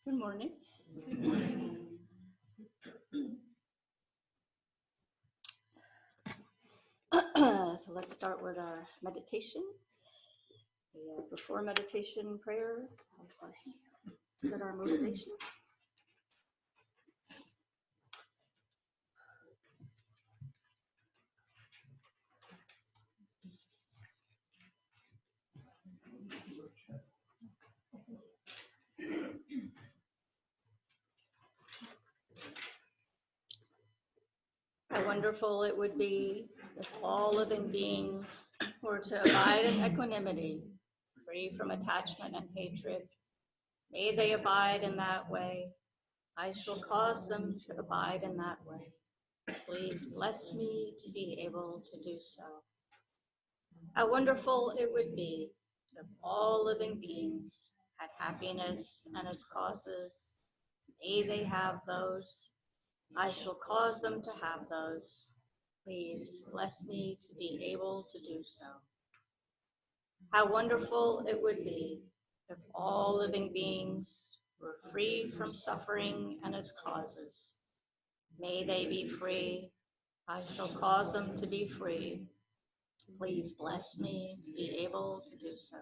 Good morning. Good morning. So let's start with our meditation. Before meditation prayer, help us set our motivation. How wonderful it would be if all living beings were to abide in equanimity, free from attachment and hatred. May they abide in that way. I shall cause them to abide in that way. Please bless me to be able to do so. How wonderful it would be if all living beings had happiness and its causes. May they have those. I shall cause them to have those. Please bless me to be able to do so. How wonderful it would be if all living beings were free from suffering and its causes. May they be free. I shall cause them to be free. Please bless me to be able to do so.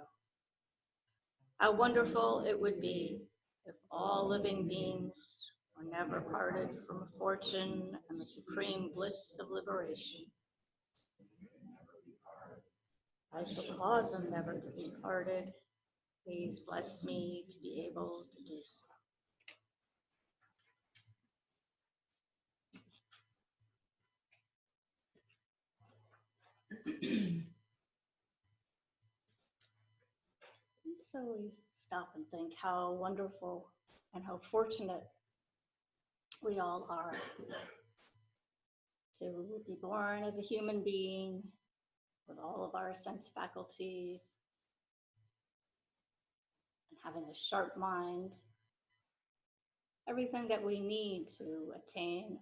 How wonderful it would be if all living beings were never parted from fortune and the supreme bliss of liberation. I shall cause them never to be parted. Please bless me to be able to do so. So we stop and think how wonderful and how fortunate we all are to be born as a human being with all of our sense faculties and having a sharp mind, everything that we need to attain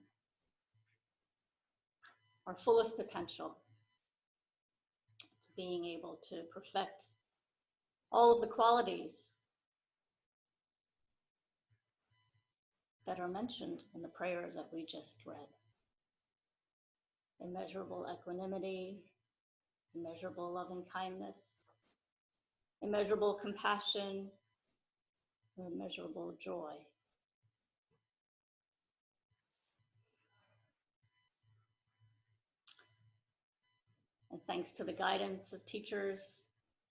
our fullest potential, to being able to perfect all of the qualities that are mentioned in the prayer that we just read. Immeasurable equanimity, immeasurable loving kindness, immeasurable compassion, immeasurable joy. And thanks to the guidance of teachers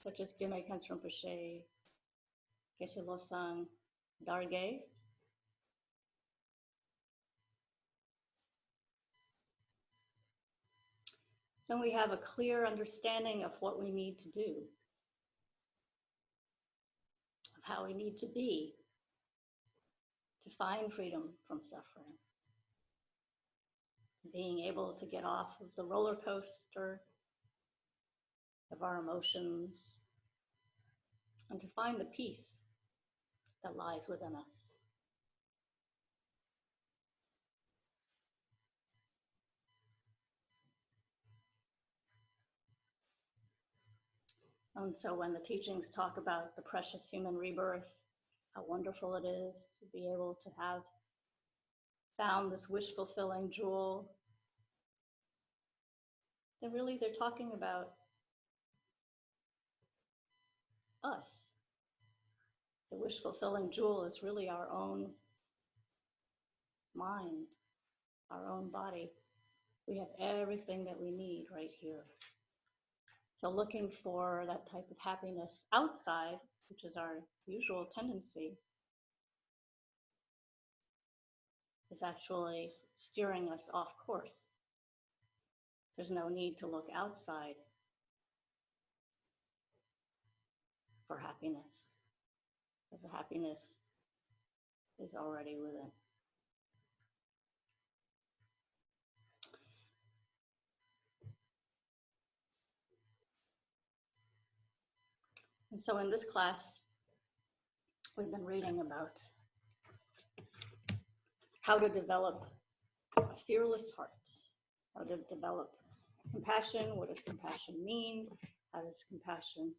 such as Gyaltsen Rinpoche, Geshe Losang, Darge, then we have a clear understanding of what we need to do, of how we need to be to find freedom from suffering, being able to get off of the roller coaster of our emotions and to find the peace that lies within us. And so when the teachings talk about the precious human rebirth, how wonderful it is to be able to have found this wish-fulfilling jewel, then really they're talking about us. The wish-fulfilling jewel is really our own mind, our own body. We have everything that we need right here. So looking for that type of happiness outside, which is our usual tendency, is actually steering us off course. There's no need to look outside for happiness, because the happiness is already within. And so in this class, we've been reading about how to develop a fearless heart, how to develop compassion. What does compassion mean? How does compassion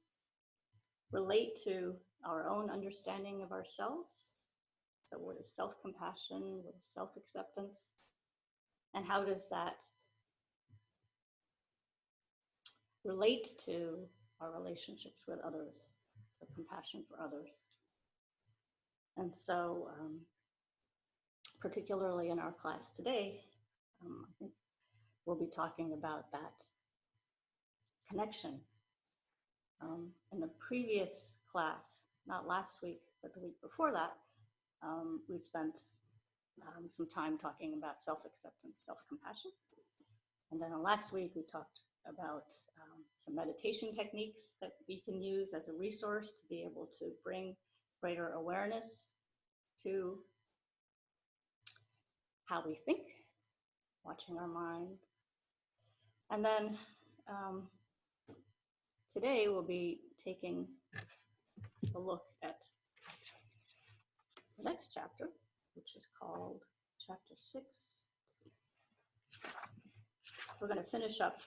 relate to our own understanding of ourselves? So what is self-compassion? What is self-acceptance? And how does that relate to our relationships with others? So compassion for others. And so particularly in our class today, I think we'll be talking about that connection. In the previous class, not last week, but the week before that, we spent some time talking about self-acceptance, self-compassion. And then last week, we talked about some meditation techniques that we can use as a resource to be able to bring greater awareness to how we think, watching our mind. And then today we'll be taking a look at the next chapter, which is called chapter 6. We're going to finish up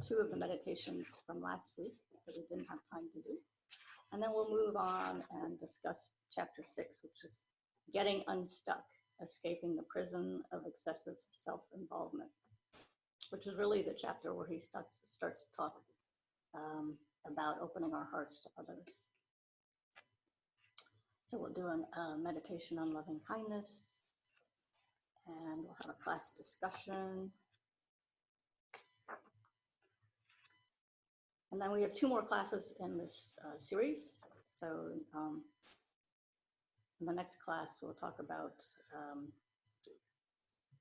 2 of the meditations from last week that we didn't have time to do. And then we'll move on and discuss chapter 6, which is getting unstuck, escaping the prison of excessive self-involvement, which is really the chapter where he starts to talk about opening our hearts to others. So we'll do a meditation on loving kindness, and we'll have a class discussion. And then we have 2 more classes in this series. So in the next class, we'll talk about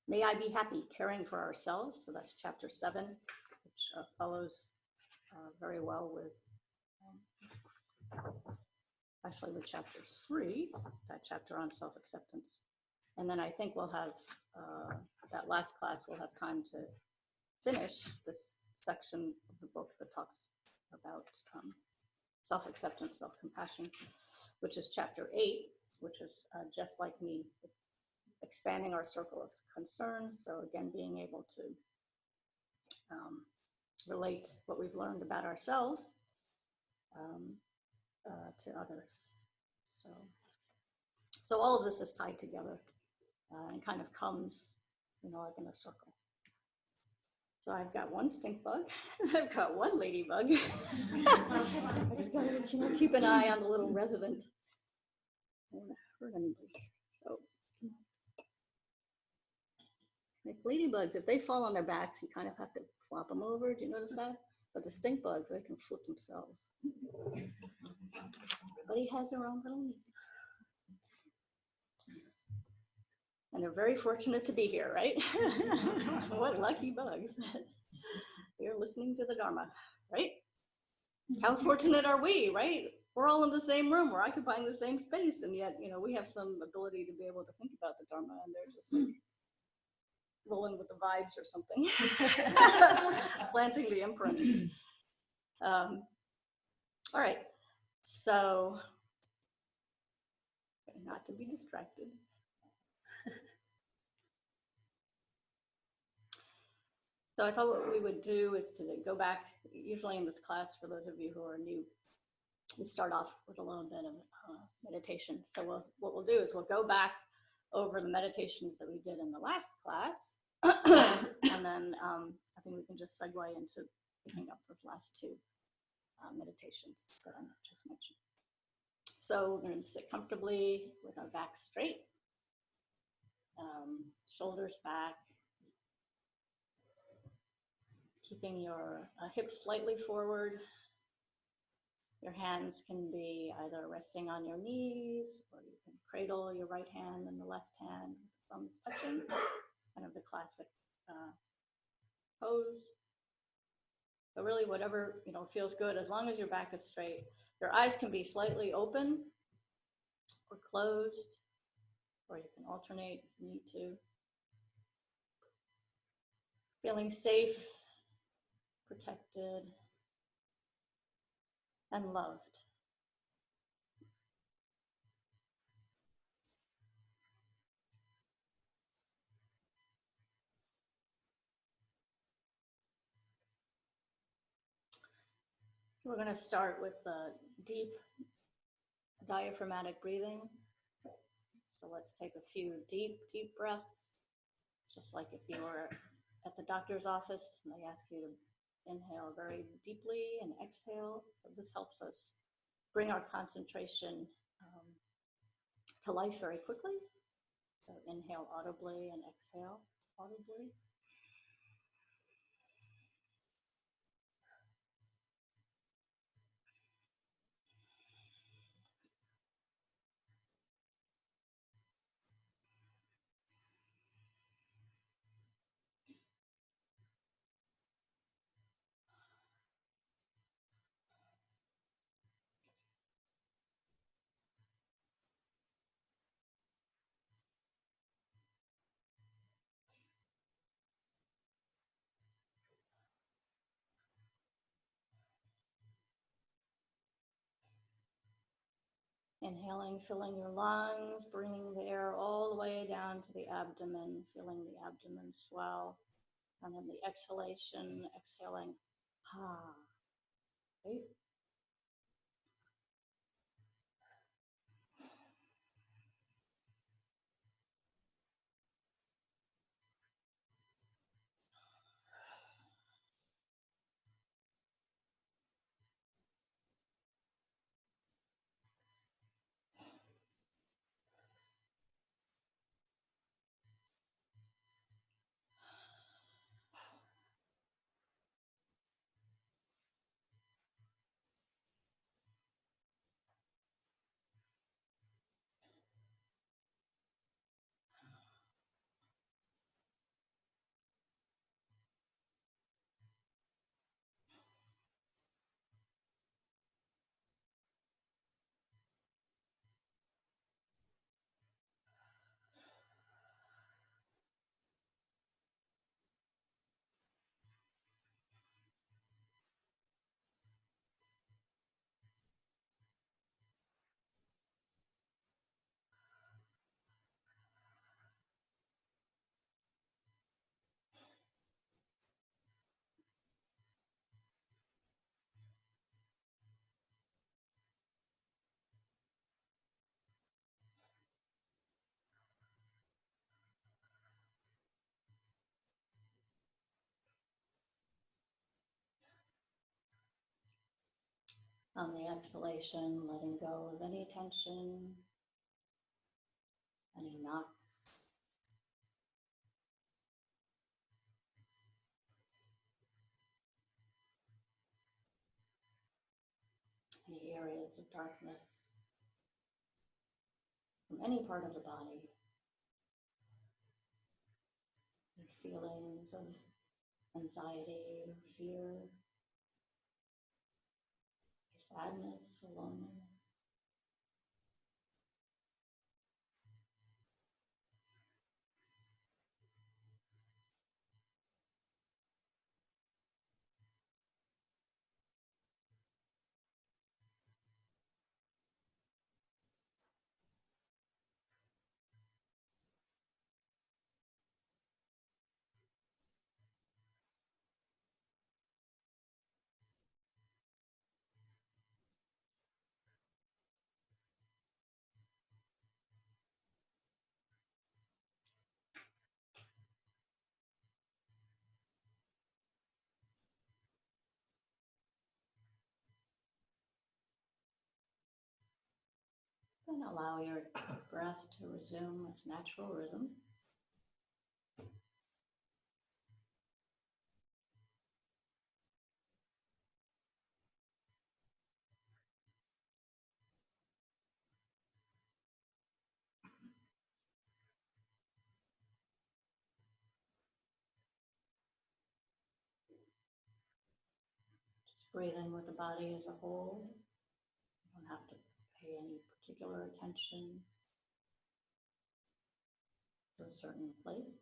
May I Be Happy, Caring for Ourselves. So that's chapter 7, which follows very well with, actually with chapter 3, that chapter on self-acceptance. And then I think we'll have, that last class, we'll have time to finish this section of the book that talks about self-acceptance, self-compassion, which is chapter 8, which is just like me, expanding our circle of concern. So again, being able to relate what we've learned about ourselves to others. So all of this is tied together and kind of comes, like in a circle. So I've got 1 stink bug, I've got 1 ladybug. I just gotta keep an eye on the little resident. So, like ladybugs, if they fall on their backs, you kind of have to flop them over. Do you notice that? But the stink bugs, they can flip themselves. Everybody has their own little needs. And they're very fortunate to be here, right? What lucky bugs. They're listening to the Dharma, right? How fortunate are we, right? We're all in the same room, we're occupying the same space, and yet, we have some ability to be able to think about the Dharma, and they're just like rolling with the vibes or something, planting the imprints. All right, So, not to be distracted. So I thought what we would do is to go back, usually in this class, for those of you who are new, we start off with a little bit of meditation. So what we'll do is we'll go back over the meditations that we did in the last class, and then I think we can just segue into picking up those last two meditations that I just mentioned. So we're going to sit comfortably with our back straight, shoulders back, keeping your hips slightly forward. Your hands can be either resting on your knees, or you can cradle your right hand and the left hand, thumbs touching, kind of the classic pose. But really, whatever feels good, as long as your back is straight. Your eyes can be slightly open or closed, or you can alternate if you need to. Feeling safe, protected, and loved. So we're going to start with deep diaphragmatic breathing. So let's take a few deep breaths, just like if you were at the doctor's office and they ask you to inhale very deeply and exhale. So this helps us bring our concentration to life very quickly. So inhale audibly and exhale audibly. Inhaling, filling your lungs, bringing the air all the way down to the abdomen, feeling the abdomen swell. And then the exhalation, exhaling, right? On the exhalation, letting go of any tension, any knots. Any areas of darkness from any part of the body. Your feelings of anxiety or fear, sadness or loneliness. And allow your breath to resume its natural rhythm. Just breathing with the body as a whole. You don't have to pay any particular attention to a certain place.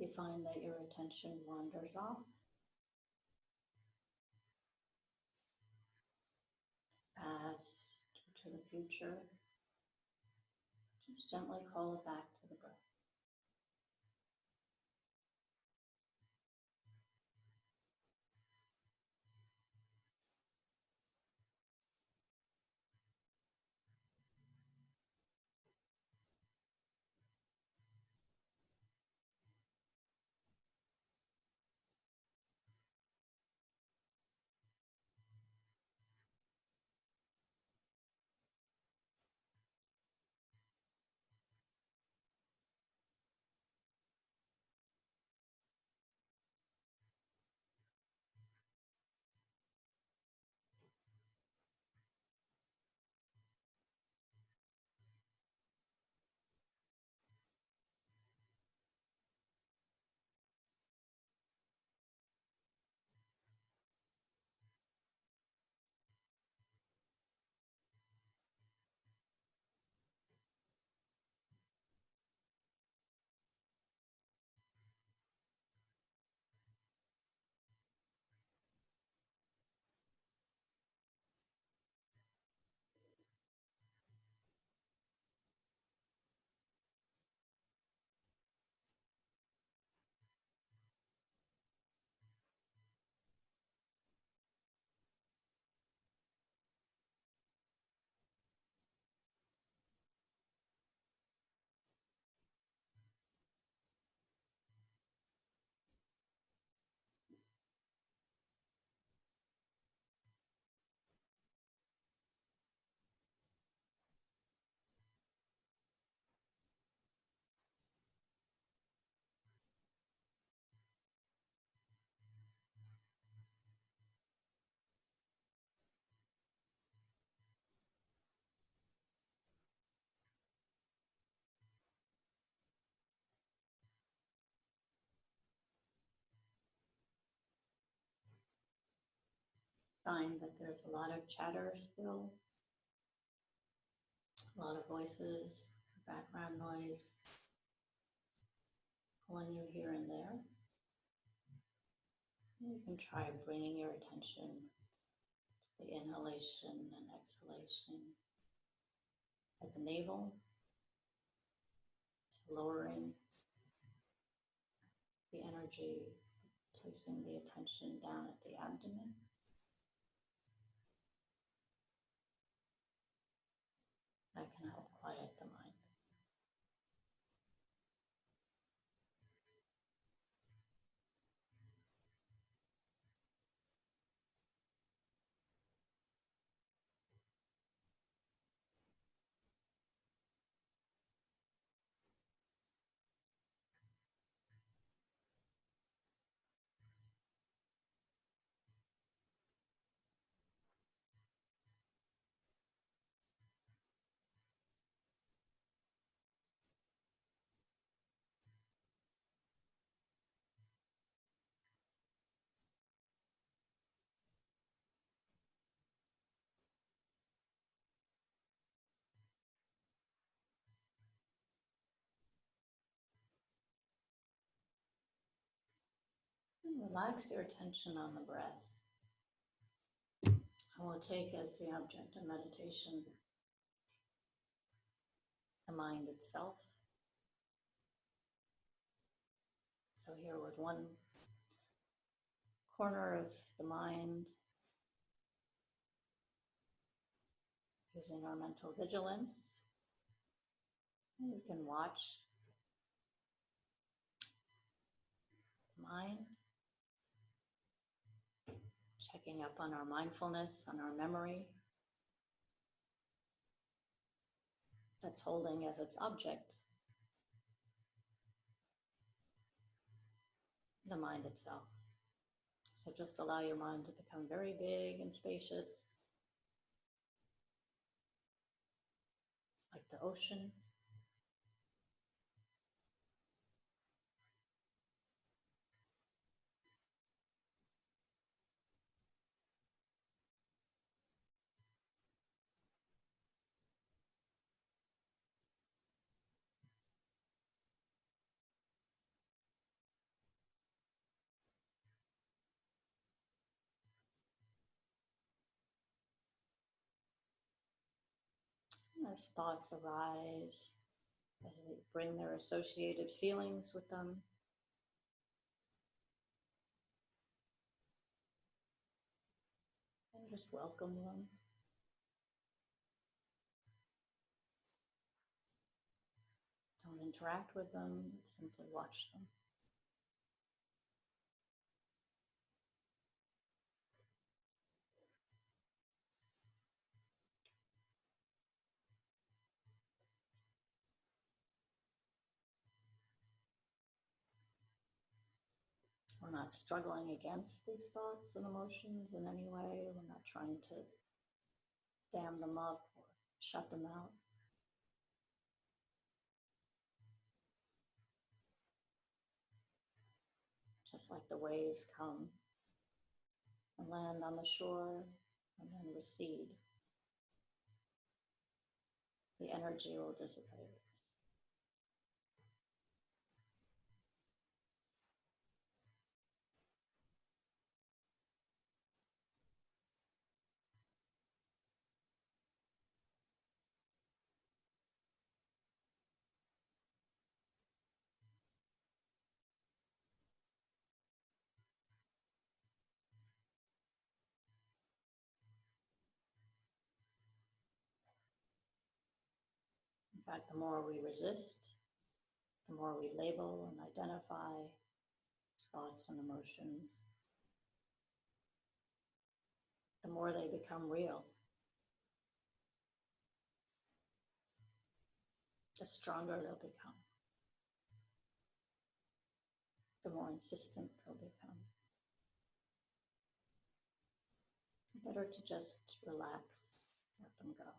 You find that your attention wanders off, past to the future. Just gently call it back to the breath. Find that there's a lot of chatter still, a lot of voices, background noise pulling you here and there. You can try bringing your attention to the inhalation and exhalation. at the navel, lowering the energy, placing the attention down at the abdomen. That can help quiet the mind. And relax your attention on the breath. And we'll take as the object of meditation the mind itself. So here with one corner of the mind, using our mental vigilance, we can watch the mind, checking up on our mindfulness, on our memory, that's holding as its object the mind itself. So just allow your mind to become very big and spacious, like the ocean. As thoughts arise, as they bring their associated feelings with them, and just welcome them. Don't interact with them, simply watch them. We're not struggling against these thoughts and emotions in any way. We're not trying to dam them up or shut them out. Just like the waves come and land on the shore and then recede, the energy will dissipate. In fact, the more we resist, the more we label and identify thoughts and emotions, the more they become real, the stronger they'll become, the more insistent they'll become. Better to just relax, let them go.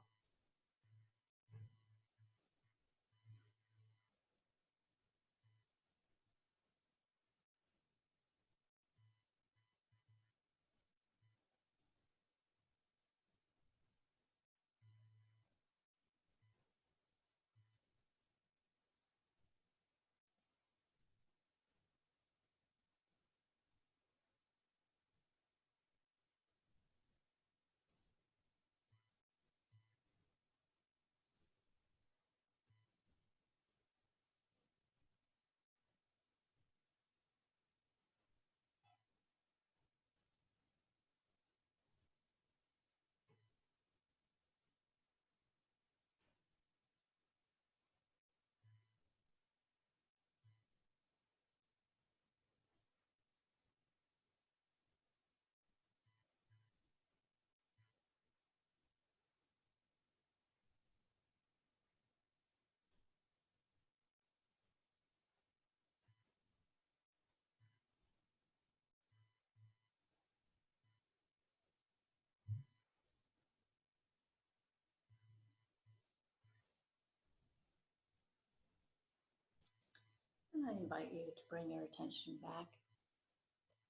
And I invite you to bring your attention back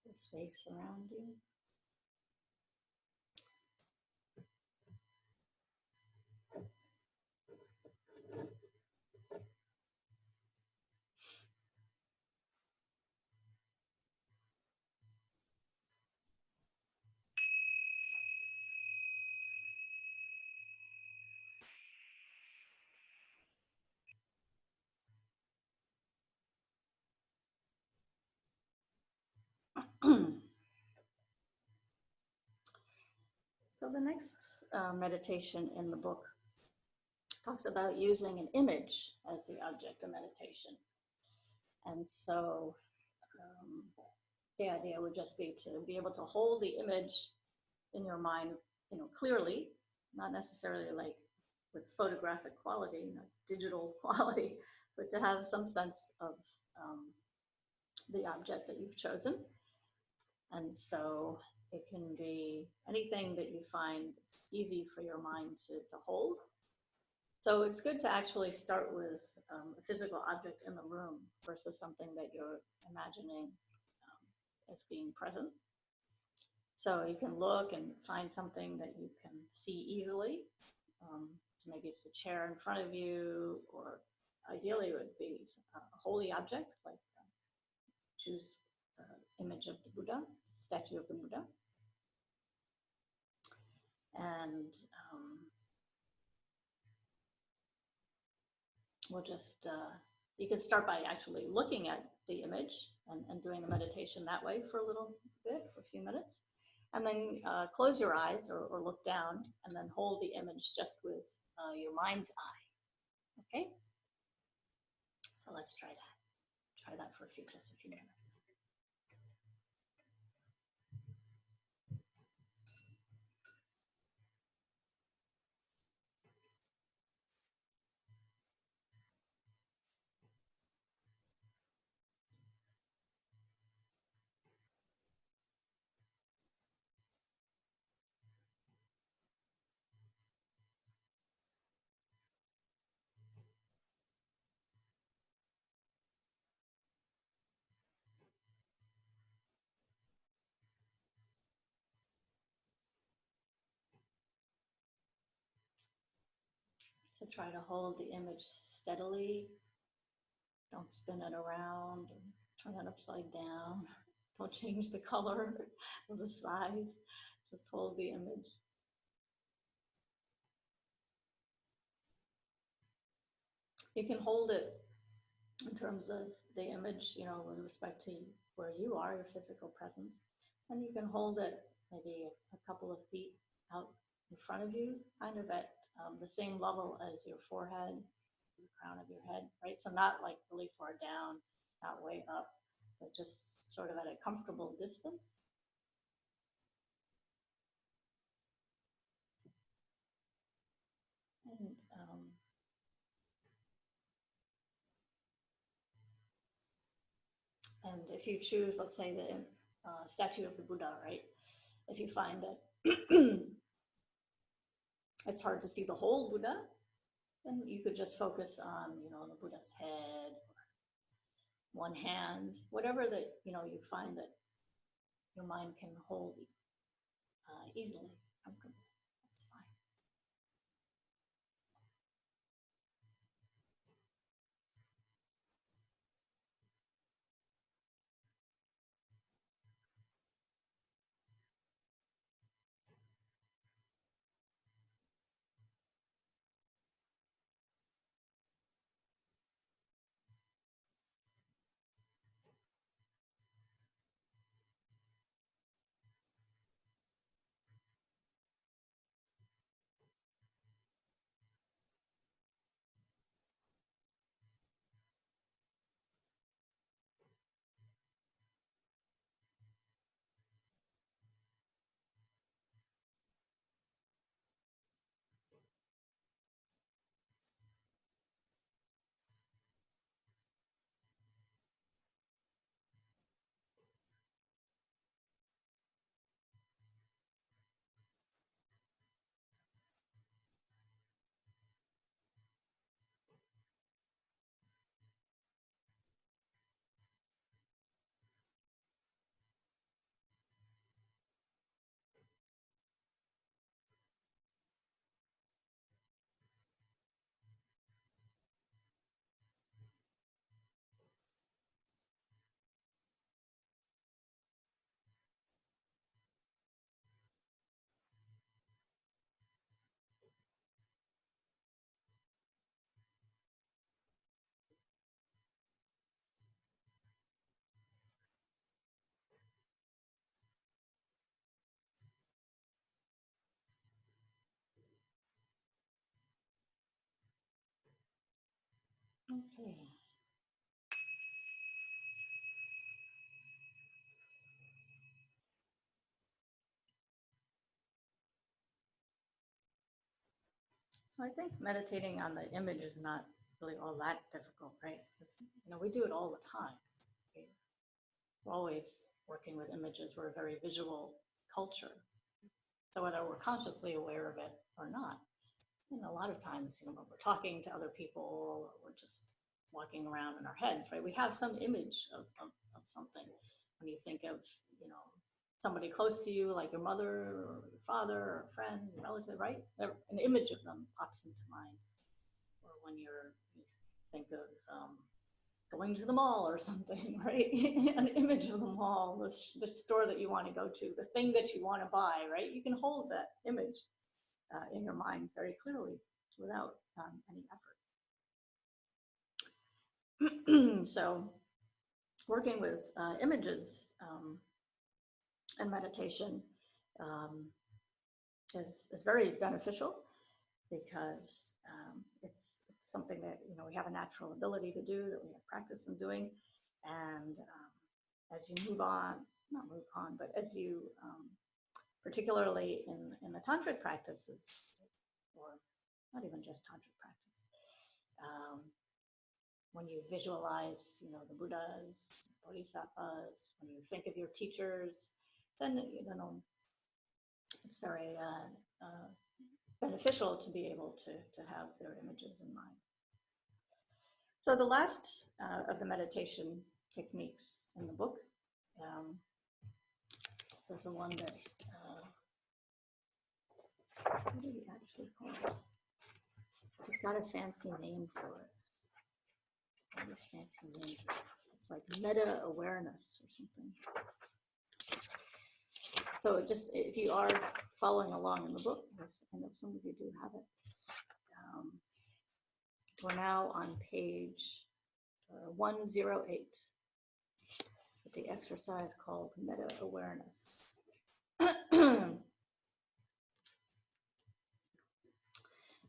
to the space around you. So the next meditation in the book talks about using an image as the object of meditation. And so the idea would just be to be able to hold the image in your mind, clearly, not necessarily like with photographic quality, not digital quality, but to have some sense of the object that you've chosen. And so it can be anything that you find easy for your mind to hold. So it's good to actually start with a physical object in the room versus something that you're imagining as being present. So you can look and find something that you can see easily. So maybe it's the chair in front of you, or ideally it would be a holy object, like choose image of the Buddha, statue of the Buddha. And we'll just, you can start by actually looking at the image and doing a meditation that way for a little bit, for a few minutes. And then close your eyes or look down and then hold the image just with your mind's eye. Okay? So let's try that. Try that for just a few minutes. So try to hold the image steadily. Don't spin it around and turn it upside down. Don't change the color or the size. Just hold the image. You can hold it in terms of the image, with respect to where you are, your physical presence. And you can hold it maybe a couple of feet out in front of you, kind of at the same level as your forehead, the crown of your head, right? So not like really far down, not way up, but just sort of at a comfortable distance. And if you choose, let's say, the statue of the Buddha, right? If you find that it's hard to see the whole Buddha, then you could just focus on, the Buddha's head, or one hand, whatever that, you find that your mind can hold easily, comfortably. That's fine. Okay. So I think meditating on the image is not really all that difficult, right? Because, we do it all the time. We're always working with images. We're a very visual culture. So whether we're consciously aware of it or not, a lot of times, when we're talking to other people, or we're just walking around in our heads, right? We have some image of something. When you think of, somebody close to you, like your mother or your father or a friend, a relative, right? An image of them pops into mind. Or when you think of going to the mall or something, right? An image of the mall, the store that you want to go to, the thing that you want to buy, right? You can hold that image in your mind very clearly without any effort. So working with images and meditation is very beneficial because it's something that we have a natural ability to do, that we have practice in doing, and as you not move on, but as you particularly in the tantric practices, or not even just tantric practice, when you visualize, the Buddhas, Bodhisattvas, when you think of your teachers, then it's very beneficial to be able to have their images in mind. So the last of the meditation techniques in the book is the one that, what do we actually call it? It's got a fancy name for it. All these fancy names. It's like meta-awareness or something. So just, if you are following along in the book, I know some of you do have it. We're now on page 108 with the exercise called meta-awareness.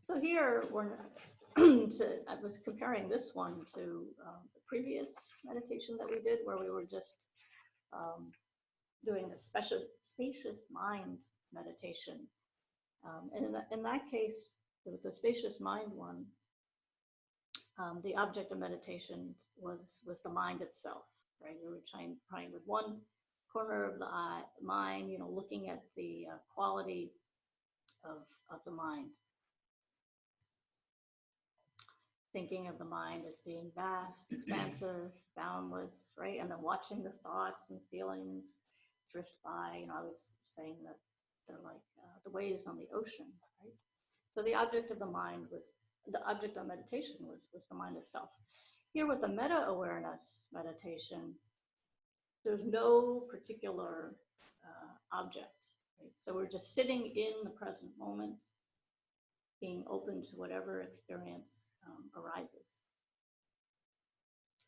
So here I was comparing this one to the previous meditation that we did, where we were just doing the spacious mind meditation. And in that case, with the spacious mind one, the object of meditation was the mind itself, right? We were trying with one corner of the mind, looking at the quality of the mind. Thinking of the mind as being vast, expansive, boundless, right? And then watching the thoughts and feelings drift by. I was saying that they're like the waves on the ocean, right? So the object of meditation was the mind itself. Here with the meta-awareness meditation, there's no particular object, right? So we're just sitting in the present moment, being open to whatever experience arises.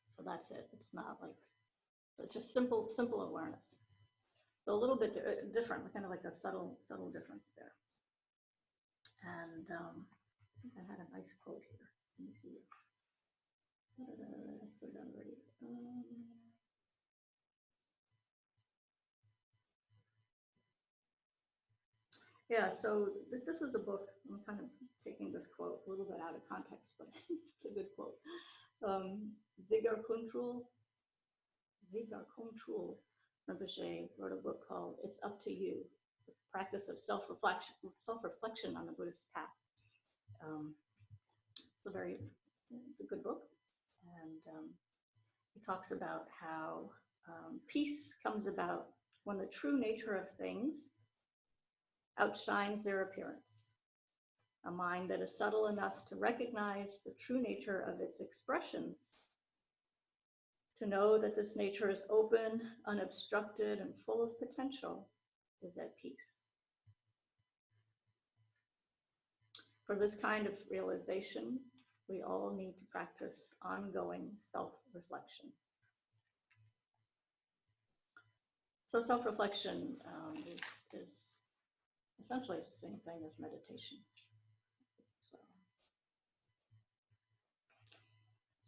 So that's it. It's not like, it's just simple awareness. So a little bit different, kind of like a subtle difference there. And I think I had a nice quote here. Let me see. So done already. Yeah, so this is a book. I'm kind of taking this quote a little bit out of context, but it's a good quote. Dzigar Kuntrul Rinpoche wrote a book called "It's Up to You: The Practice of Self-Reflection on the Buddhist Path." It's a good book, and he talks about how peace comes about when the true nature of things outshines their appearance. A mind that is subtle enough to recognize the true nature of its expressions, to know that this nature is open, unobstructed, and full of potential, is at peace. For this kind of realization, we all need to practice ongoing self-reflection. So self-reflection is essentially the same thing as meditation.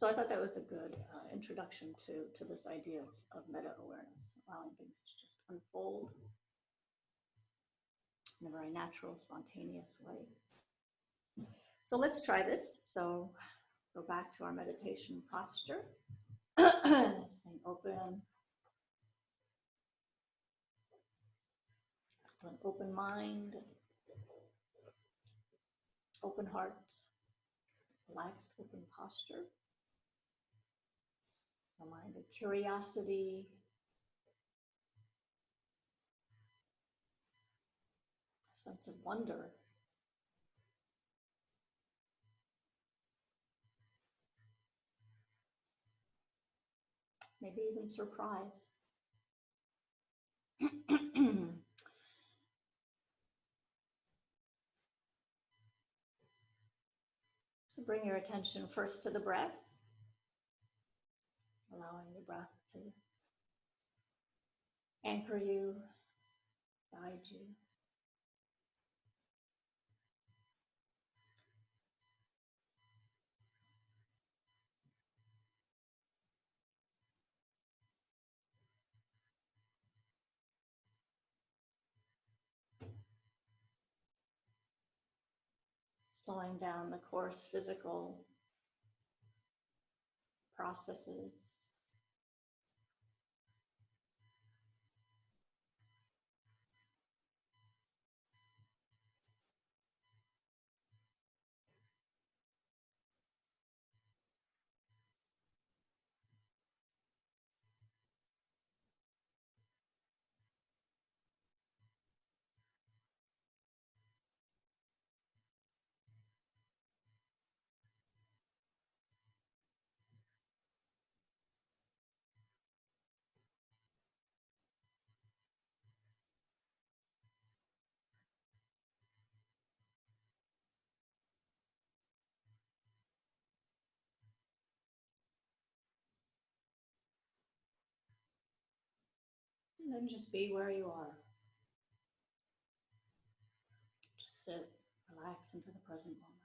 So I thought that was a good introduction to this idea of meta awareness, allowing things to just unfold in a very natural, spontaneous way. So let's try this. So go back to our meditation posture. Staying open, an open mind, open heart, relaxed, open posture. A mind of curiosity, a sense of wonder. Maybe even surprise. So bring your attention first to the breath, allowing the breath to anchor you, guide you. Slowing down the coarse physical processes. And then just be where you are. Just sit, relax into the present moment.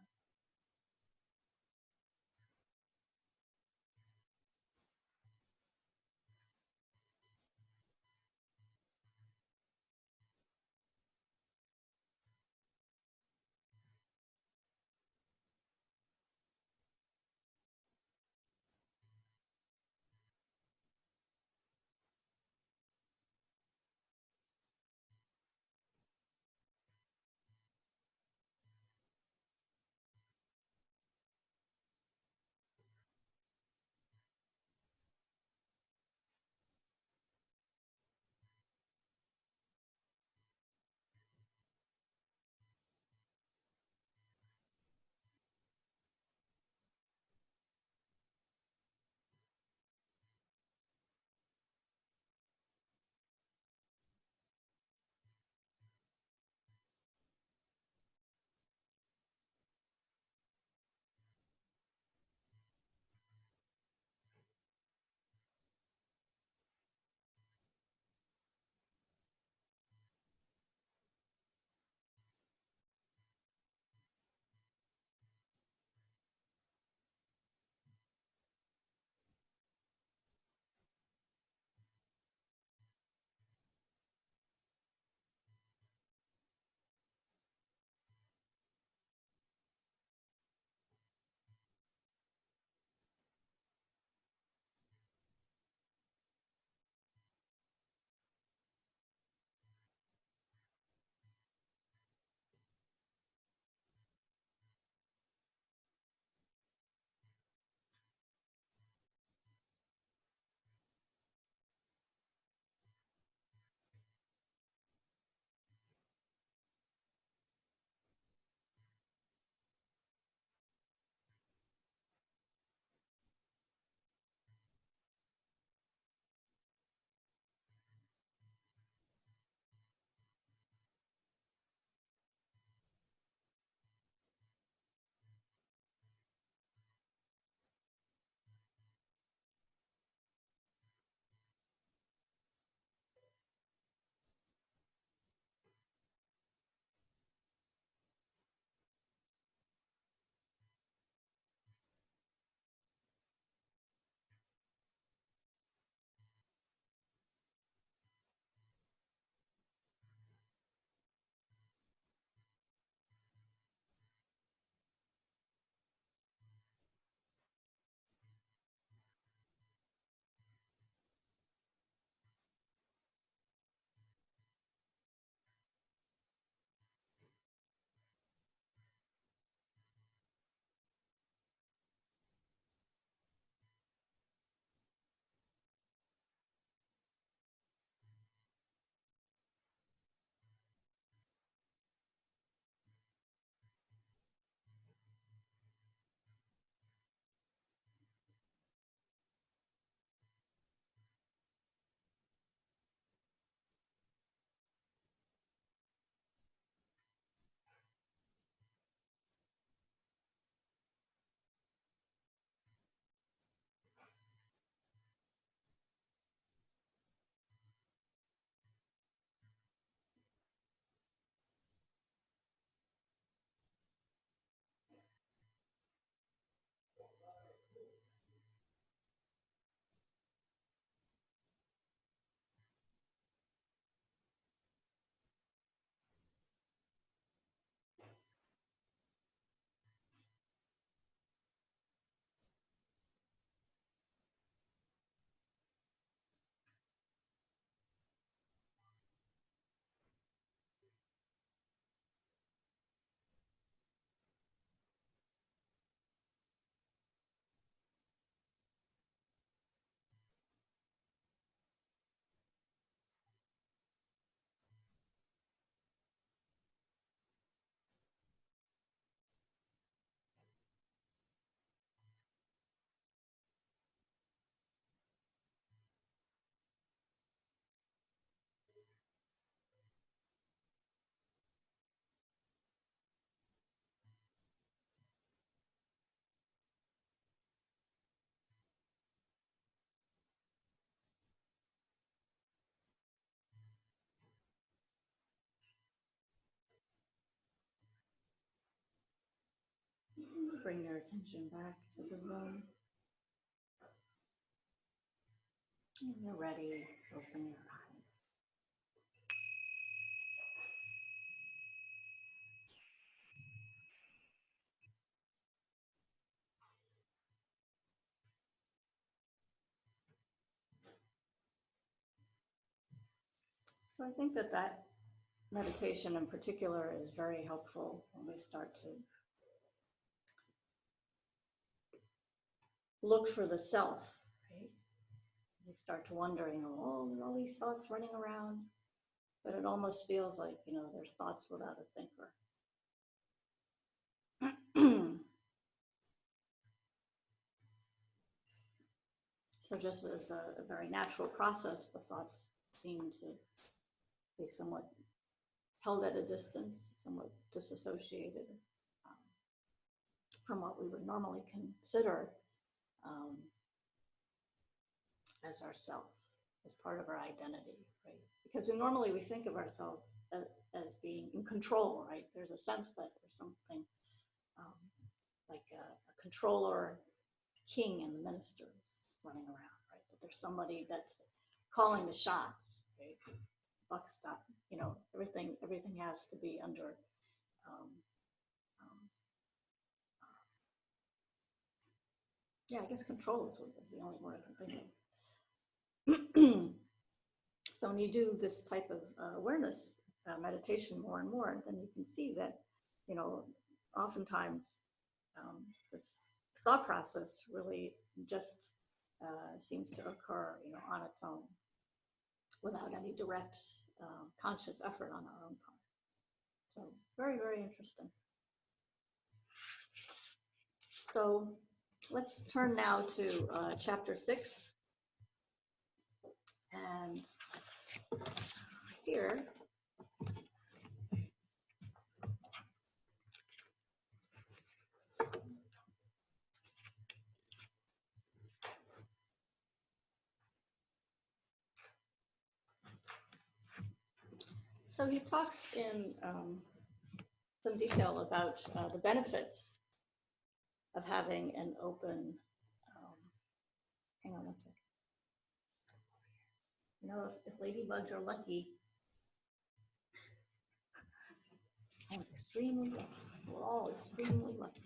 bring your attention back to the room. When you're ready, open your eyes. So I think that meditation in particular is very helpful when we start to look for the self, right? You start to wonder, oh, there are all these thoughts running around, but it almost feels like, there's thoughts without a thinker. So just as a very natural process, the thoughts seem to be somewhat held at a distance, somewhat disassociated from what we would normally consider as ourself, as part of our identity, right? Because we think of ourselves as being in control, right? There's a sense that there's something like a controller, king and the ministers running around, right? That there's somebody that's calling the shots, right? Buck stop, everything has to be under I guess control is the only word I can think of. So when you do this type of awareness meditation more and more, then you can see that, oftentimes this thought process really just seems to occur, on its own, without any direct conscious effort on our own part. So very, very interesting. So let's turn now to chapter 6. And here, so he talks in some detail about the benefits of having an open, hang on one second. If ladybugs are lucky, I'm extremely lucky. We're all extremely lucky.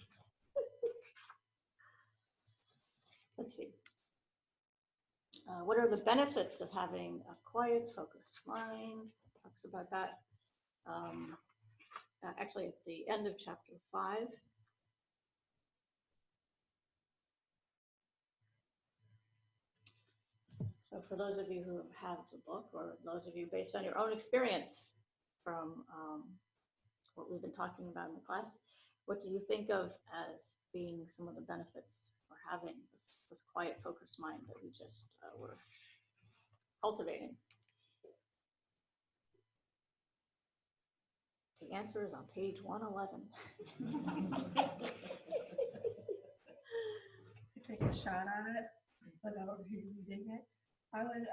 Let's see. What are the benefits of having a quiet, focused mind? Talks about that actually at the end of chapter 5. So for those of you who have the book, or those of you based on your own experience from what we've been talking about in the class, what do you think of as being some of the benefits for having this quiet, focused mind that we just were cultivating? The answer is on page 111. Take a shot at it without reading it. I would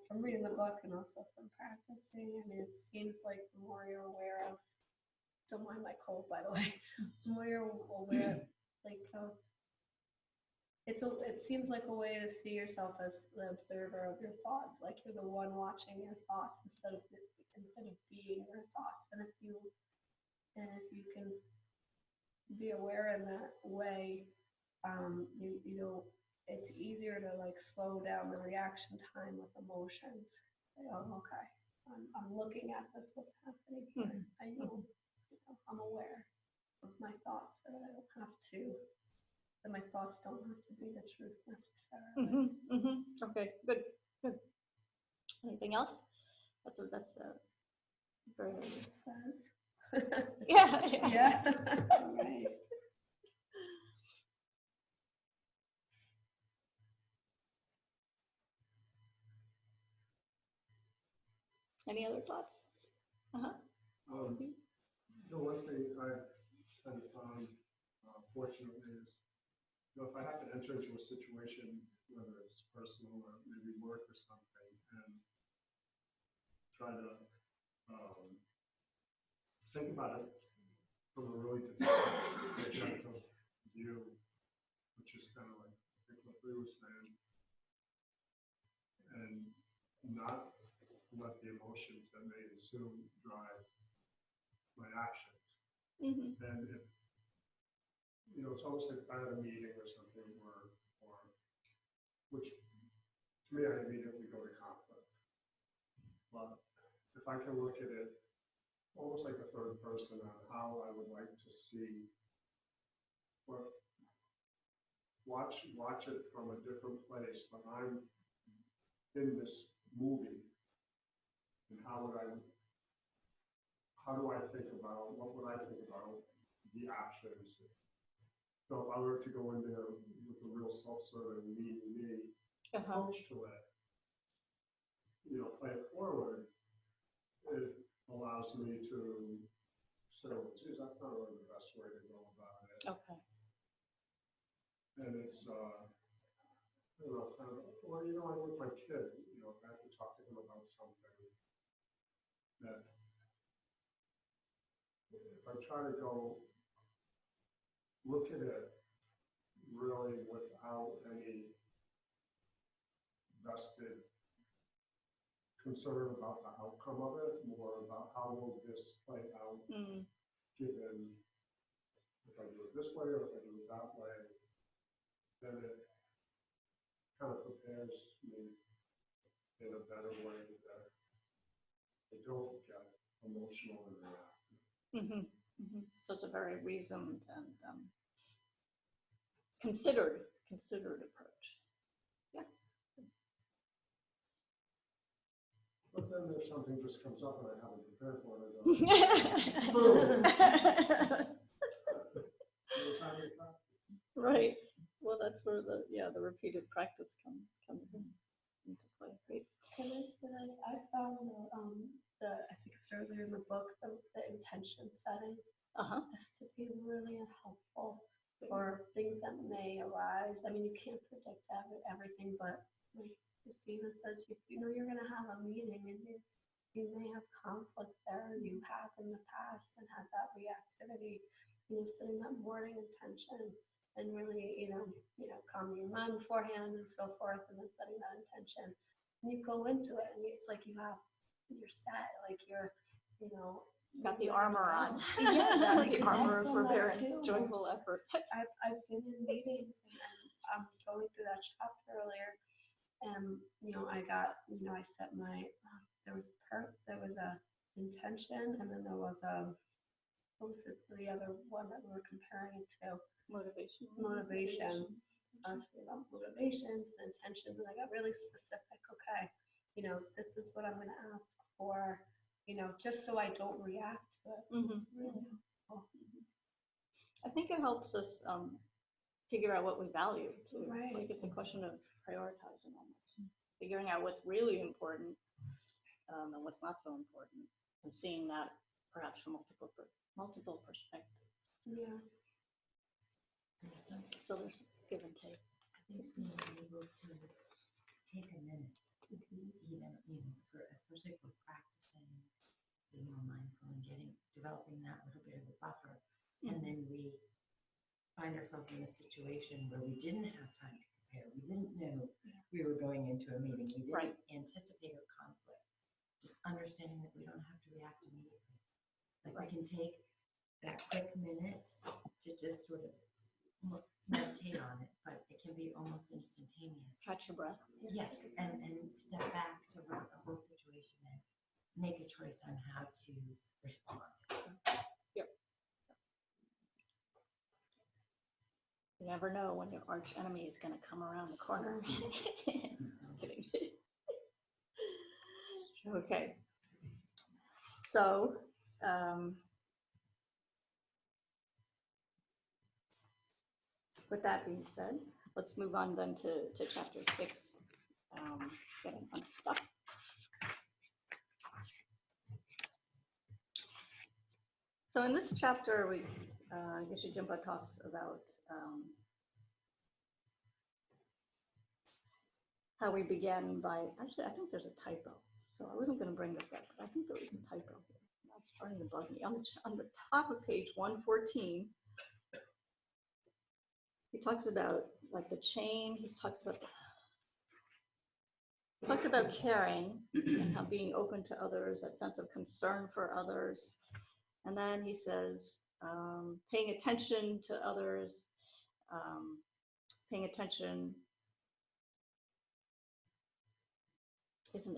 from reading the book and also from practicing, it seems like the more you're aware of, don't mind my cold, by the way, the more you're aware, it seems like a way to see yourself as the observer of your thoughts, like you're the one watching your thoughts instead of being your thoughts. And if you can be aware in that way, it's easier to slow down the reaction time with emotions. Okay, I'm looking at this, what's happening here. I know, I'm aware of my thoughts, and I don't have to, that my thoughts don't have to be the truth necessarily. Okay, good. Anything else? That's very good. It says. Yeah. All right. Any other thoughts? The one thing I've kind of found fortunately is, if I have to enter into a situation, whether it's personal or maybe work or something, and try to think about it from a really good perspective, view, which is kind of like I think what we were saying, and not let the emotions that may ensue drive my actions. Mhm. And if, you know, it's almost like I had a meeting or something or which to me, I immediately go to conflict. But if I can look at it almost like a third person on how I would like to see, well, watch it from a different place, but I'm in this movie, and how do I think about, what would I think about the actions? So if I were to go in there with a real self-serving me approach to it, you know, play it forward, it allows me to say, well, geez, that's not really the best way to go about it. Okay. And it's, you know, kind of, well, you know, I'm with my kid, you know, if I have to talk to him about something that, if I try to go look at it really without any vested concern about the outcome of it, more about how will this play out, given if I do it this way or if I do it that way, then it kind of prepares me in a better way that I don't get emotional and reactive. So it's a very reasoned and considered approach. Yeah. But then if something just comes up and I haven't prepared for it, I go, boom. No time to practice. Right. Well, that's where the repeated practice comes into play. Right. Can I say that I found I think it was earlier in the book, the intention setting is to be really helpful for things that may arise. I mean, you can't predict everything, but like Stephen says, you know you're going to have a meeting and you may have conflict there. You have in the past and had that reactivity. You know, setting that morning intention and really, you know, calming your mind beforehand and so forth, and then setting that intention. And you go into it, and it's like you're set, like you're, you know, Got the armor on. Yeah, The armor of forbearance, joyful effort. I've been in meetings and I'm going through that chapter earlier, and you know, I set my there was a intention, and then there was what was the other one that we were comparing it to? Motivation. Actually about motivations and intentions, and I got really specific. Okay, you know, this is what I'm going to ask for, you know, just so I don't react to it. It's really helpful. I think it helps us figure out what we value too. Right. Like it's a question of prioritizing almost, figuring out what's really important and what's not so important, and seeing that perhaps from multiple perspectives. Yeah. So there's give and take. I think being able to take a minute, even, you know, especially for practicing being more mindful and developing that little bit of a buffer, and then we find ourselves in a situation where we didn't have time to prepare. We didn't know we were going into a meeting. We didn't anticipate a conflict. Just understanding that we don't have to react immediately. Like we can take that quick minute to just sort of almost meditate on it, but it can be almost instantaneous. Catch your breath. Yes, and step back to look at the whole situation and make a choice on how to respond. Yep. You never know when your arch enemy is going to come around the corner. Just kidding. Okay. So, with that being said, let's move on then to chapter 6, getting unstuck. So in this chapter, Geshe Jimpa talks about how we began by, actually, I think there's a typo. So I wasn't going to bring this up, but I think there was a typo here. That's starting to bug me. On the top of page 114, he talks about like the chain, he talks about caring and how being open to others, that sense of concern for others. And then he says, paying attention to others, paying attention is an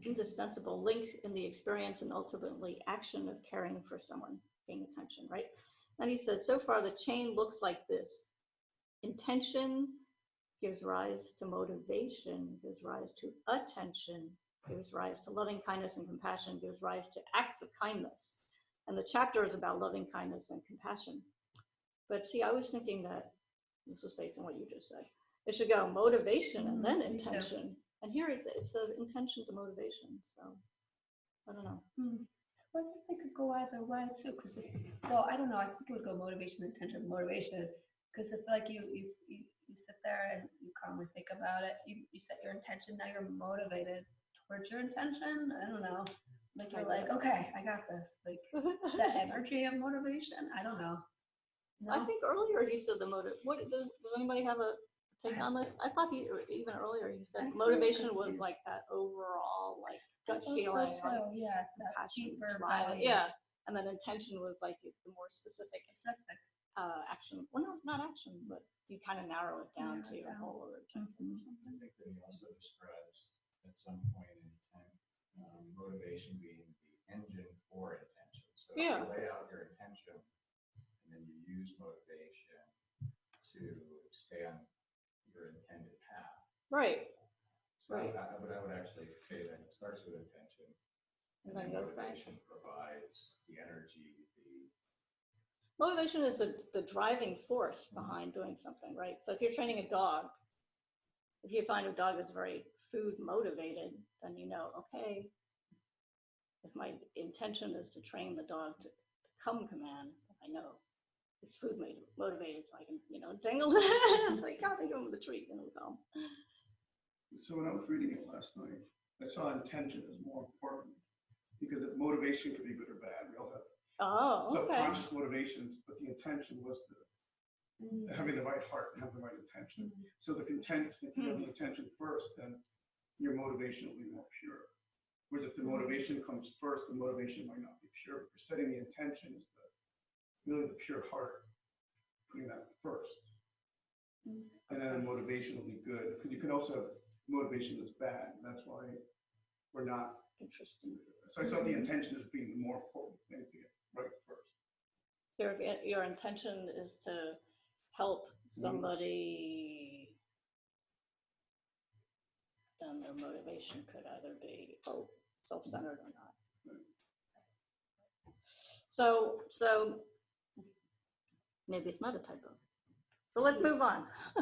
indispensable link in the experience and ultimately action of caring for someone, paying attention, right? Then he says, so far the chain looks like this. Intention gives rise to motivation, gives rise to attention, gives rise to loving kindness and compassion, gives rise to acts of kindness. And the chapter is about loving kindness and compassion. But see, I was thinking that, this was based on what you just said, it should go motivation and then intention. And here it says intention to motivation, so I don't know. Well, I guess they could go either way too, because well, I don't know, I think it would go motivation, intention, motivation, because if like you sit there and you calmly think about it, you set your intention, now you're motivated towards your intention. I don't know, like you're like, okay, I got this, like the energy of motivation. I don't know. No? I think earlier he said the motive. What does anybody have a take on this? I thought even earlier he said motivation was like that overall like gut feeling, so like yeah, that passion, deeper drive, value. yeah. And then intention was like the more specific action. Well, no, not action, but you kind of narrow it down to your goal or objective or I something. think that he also describes at some point in time motivation being the engine for intention. So if Yeah. you lay out your intention and then you use motivation to stay on your intended path. Right. So Right. I would actually say that it starts with intention, And then goes back. motivation provides the energy, the Motivation is the driving force behind doing something, right? So if you're training a dog, if you find a dog that's very food motivated, then you know, okay, if my intention is to train the dog to come command, I know it's food motivated, so I can, dangle it. It's like, God, they give him the treat, come. So when I was reading it last night, I saw intention as more important because if motivation could be good or bad. We all have Oh, okay. subconscious motivations, but the intention was having the right heart and have the right intention. So the content, if you have the intention first, then your motivation will be more pure. Whereas if the motivation comes first, the motivation might not be pure. You're setting the intention is really the pure heart, putting that first. And then the motivation will be good. Because you can also have motivation that's bad. That's why we're not. Interesting. So I thought the intention as being the more important thing to get right first. So if your intention is to help somebody, then their motivation could either be self-centered or not. So maybe it's not a typo. So let's move on. I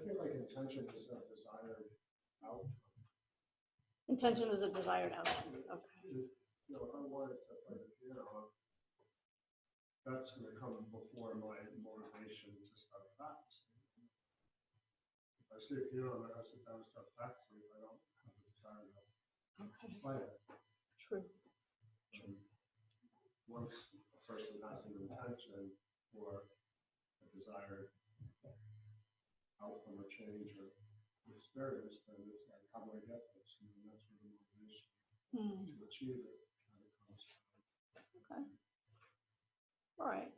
feel like intention is a desired outcome. Intention is a desired outcome. Okay. If I wanted to play the piano, that's going to come before my motivation to start practicing. If I see a piano, I sit down and start practicing. If I don't have the desire to play it. True. Once a person has an intention or a desired outcome or change or experience, then it's like, how do I get this? And that's where the motivation to achieve it kind of comes from. Okay. All right.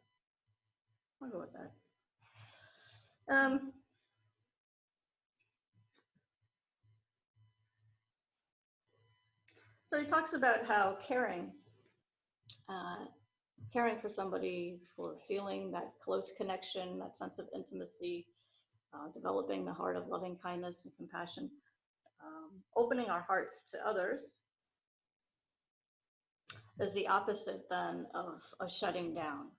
I'll go with that. So he talks about how caring for somebody, for feeling that close connection, that sense of intimacy, developing the heart of loving kindness and compassion, opening our hearts to others is the opposite then of a shutting down.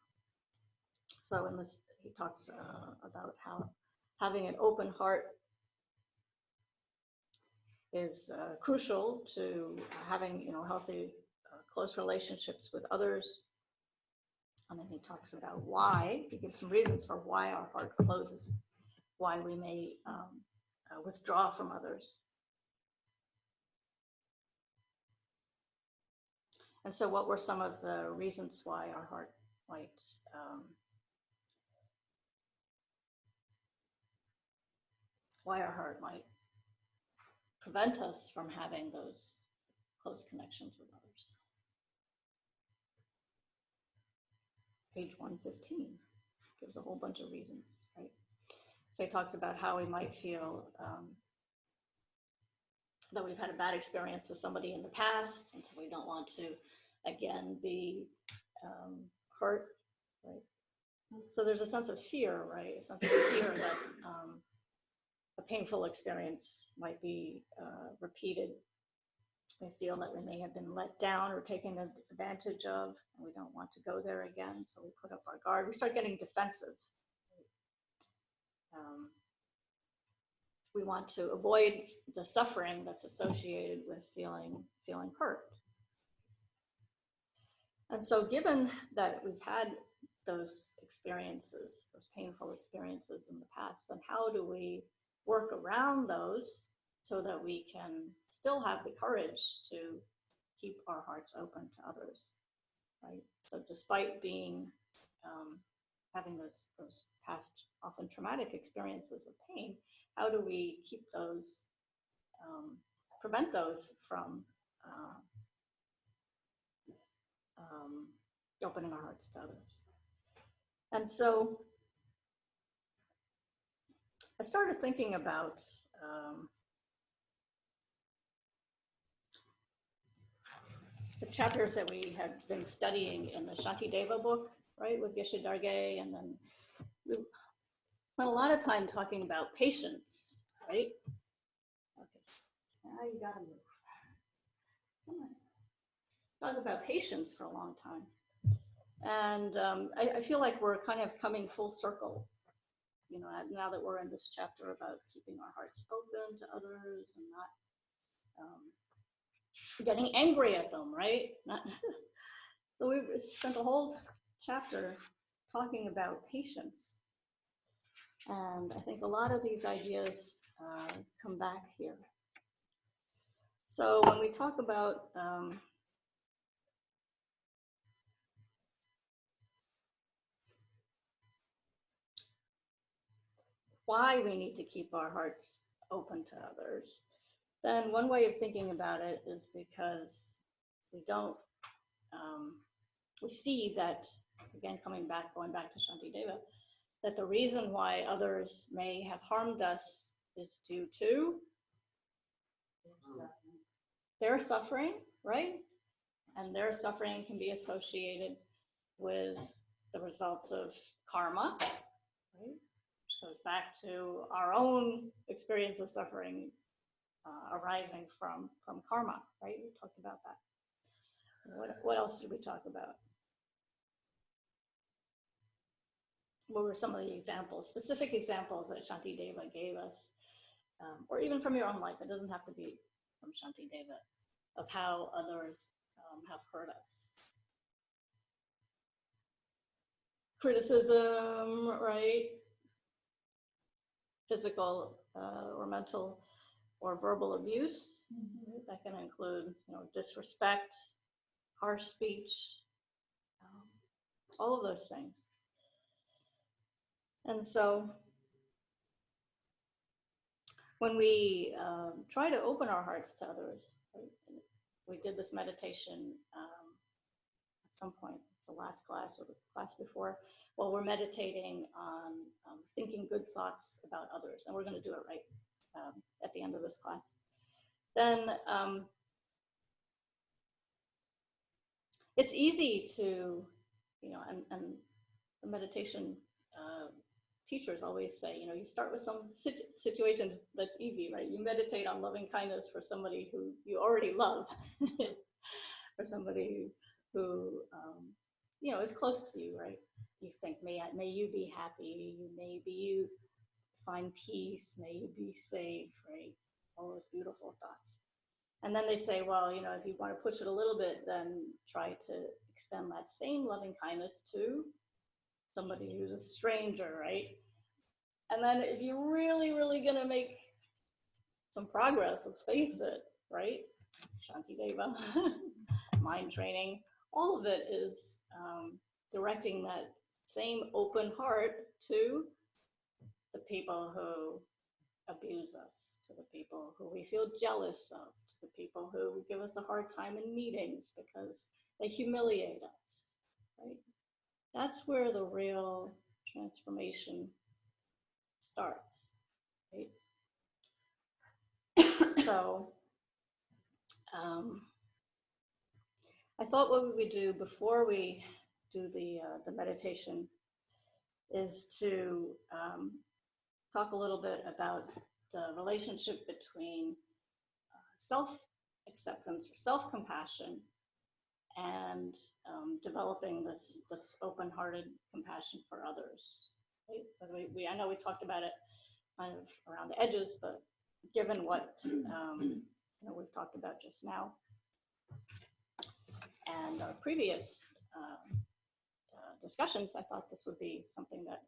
So in this, he talks about how having an open heart is crucial to having, healthy, close relationships with others. And then he talks about why, he gives some reasons for why our heart closes, why we may withdraw from others. And so what were some of the reasons why our heart might why our heart might prevent us from having those close connections with others. Page 115 gives a whole bunch of reasons, right? So he talks about how we might feel that we've had a bad experience with somebody in the past, and so we don't want to, again, be hurt, right? So there's a sense of fear, right? A sense of fear that a painful experience might be repeated. We feel that we may have been let down or taken advantage of, and we don't want to go there again, so we put up our guard. We start getting defensive. We want to avoid the suffering that's associated with feeling hurt. And so given that we've had those experiences, those painful experiences in the past, then how do we work around those so that we can still have the courage to keep our hearts open to others, right? So despite being, having those past, often traumatic experiences of pain, how do we keep those, prevent those from opening our hearts to others? And so I started thinking about the chapters that we had been studying in the Shantideva book, right, with Geshe Darge, and then we spent a lot of time talking about patience, right? Okay, now you gotta move. Come on. Talk about patience for a long time. And I feel like we're kind of coming full circle, you know, now that we're in this chapter about keeping our hearts open to others and not getting angry at them, right? So we've spent a whole chapter talking about patience. And I think a lot of these ideas come back here. So when we talk about why we need to keep our hearts open to others, then one way of thinking about it is because we don't, we see that, again, going back to Shantideva, that the reason why others may have harmed us is due to their suffering, right? And their suffering can be associated with the results of karma, right? Which goes back to our own experience of suffering arising from karma, right? We talked about that. What else did we talk about? What were some of the examples, specific examples that Shantideva gave us, or even from your own life? It doesn't have to be from Shantideva, of how others have hurt us. Criticism, right? Physical or mental or verbal abuse. Right? That can include, you know, disrespect, harsh speech, all of those things. And so when we try to open our hearts to others, right? We did this meditation at some point, the last class or the class before, while we're meditating on thinking good thoughts about others, and we're going to do it right at the end of this class. Then it's easy to, you know, and the meditation teachers always say, you know, you start with some situations that's easy, right? You meditate on loving kindness for somebody who you already love, or somebody who, you know, is close to you, right? You think, may you be happy, may you find peace, may you be safe, right? All those beautiful thoughts. And then they say, well, you know, if you want to push it a little bit, then try to extend that same loving kindness to somebody who's a stranger, right? And then if you're really, really going to make some progress, let's face it, right? Shantideva, mind training, all of it is directing that same open heart to the people who abuse us, to the people who we feel jealous of, to the people who give us a hard time in meetings because they humiliate us, right? That's where the real transformation starts, right? So, I thought what we would do before we do the meditation is to talk a little bit about the relationship between self-acceptance or self-compassion and developing this open-hearted compassion for others. Right? Because I know we talked about it kind of around the edges, but given what we've talked about just now and our previous discussions, I thought this would be something that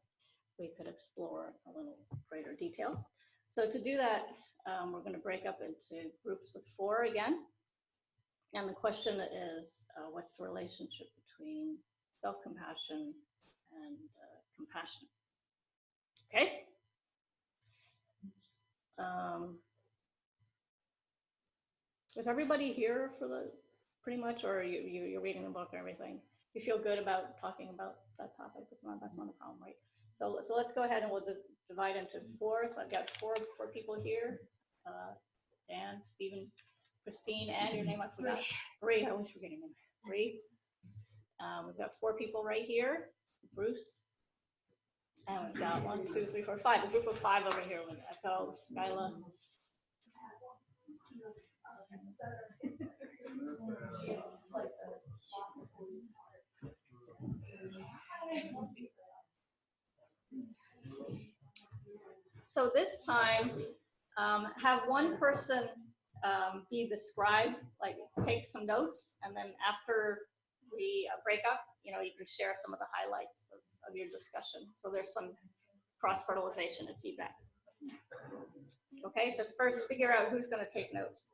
we could explore in a little greater detail. So to do that, we're going to break up into groups of 4 again. And the question is, what's the relationship between self-compassion and compassion? Okay? Is everybody here for the, pretty much, or you're reading the book and everything? You feel good about talking about that topic? That's not a problem, right? So let's go ahead and we'll divide into 4. So I've got four people here. Dan, Stephen, Christine, and your name I forgot. Bree, I always forget your name. Bree. We've got 4 people right here. Bruce. And we've got 1, 2, 3, 4, 5. A group of 5 over here with Echo, Skyla. So this time, have one person be the scribe, like take some notes, and then after we break up, you can share some of the highlights of your discussion. So there's some cross-fertilization and feedback. Okay, so first figure out who's going to take notes.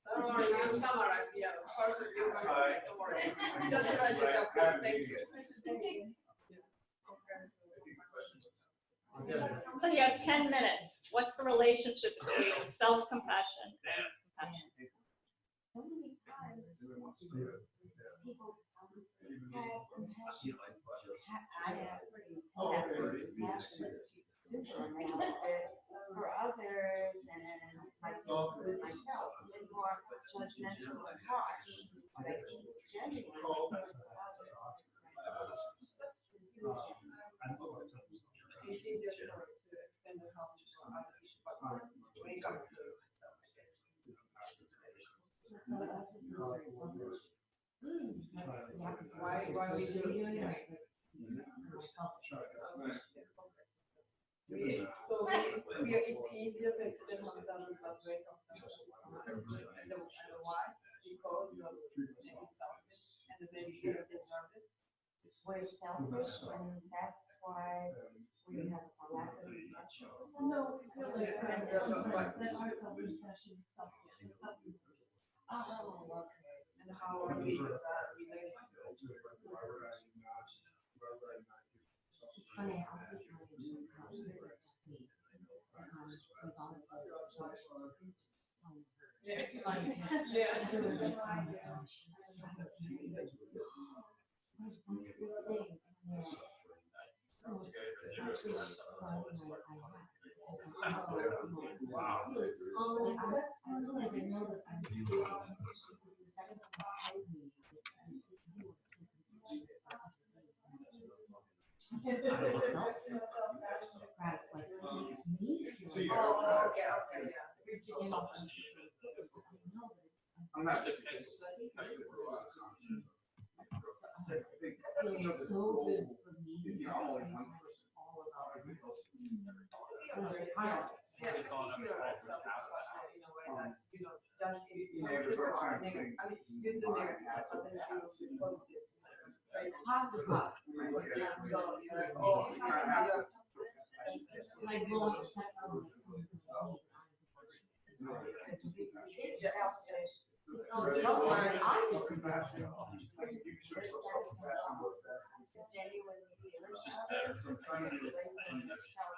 Don't worry, we'll summarize. Yeah, of course, if you're going to write, don't worry. Just write it up. Thank you. So you have 10 minutes. What's the relationship between self-compassion and compassion? So many times people have compassion. I have compassion for others and like with myself, a bit more judgmental and harsh, but I think it's genuine for others. It's easier to extend the help to other people, but when it comes to myself, I guess. Why we do it? So it's easier to extend oneself without great obstacles. And why? Because of maybe selfish and maybe fear of being service. We're selfish, and that's why we have a lack of compassion. No, Oh, okay. and how are we related to it? It's funny, I was thinking Yeah. it's funny. I'm not. It feels so good for me to say all about Judge it, I mean, good to negative, but then you positive. It's positive. So, you're like, oh, you have to Like, well, it's not something that someone can need.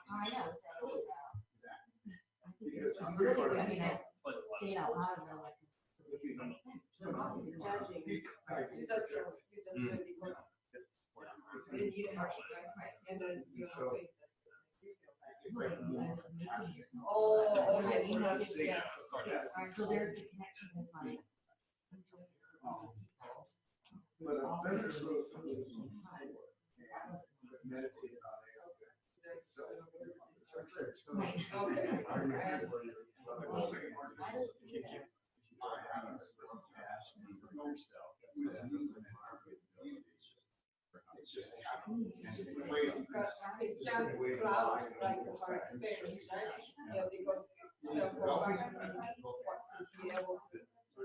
I know, it's silly. I think it's just silly. I mean, I say it out loud and I'm like, somebody's judging. You just do it because then you don't have to, and then you have to. Oh, okay, so that's, yeah. So there's the connection, is like. But then there's those meditate on it. Right. Okay. It's young flowers, like her experience, yeah, because self-compassion is what to be able to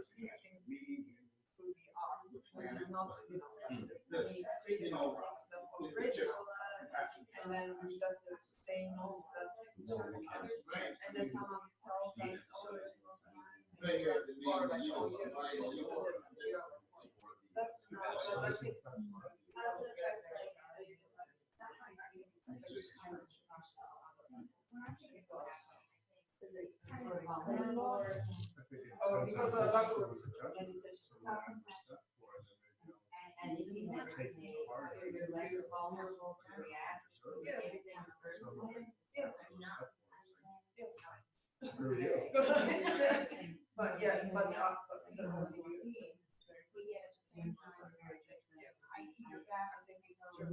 see things who we are, which is not, being critical of self-original. And then we just say no, that's, and then someone tells us, oh, or like, oh, you do this, that's not, I think that's. Oh, because of that meditation. And if you meditate, you're less vulnerable to react to things personally. Yes. Yes. But yes, but the We get at the same time, very different. yes, I think it's true.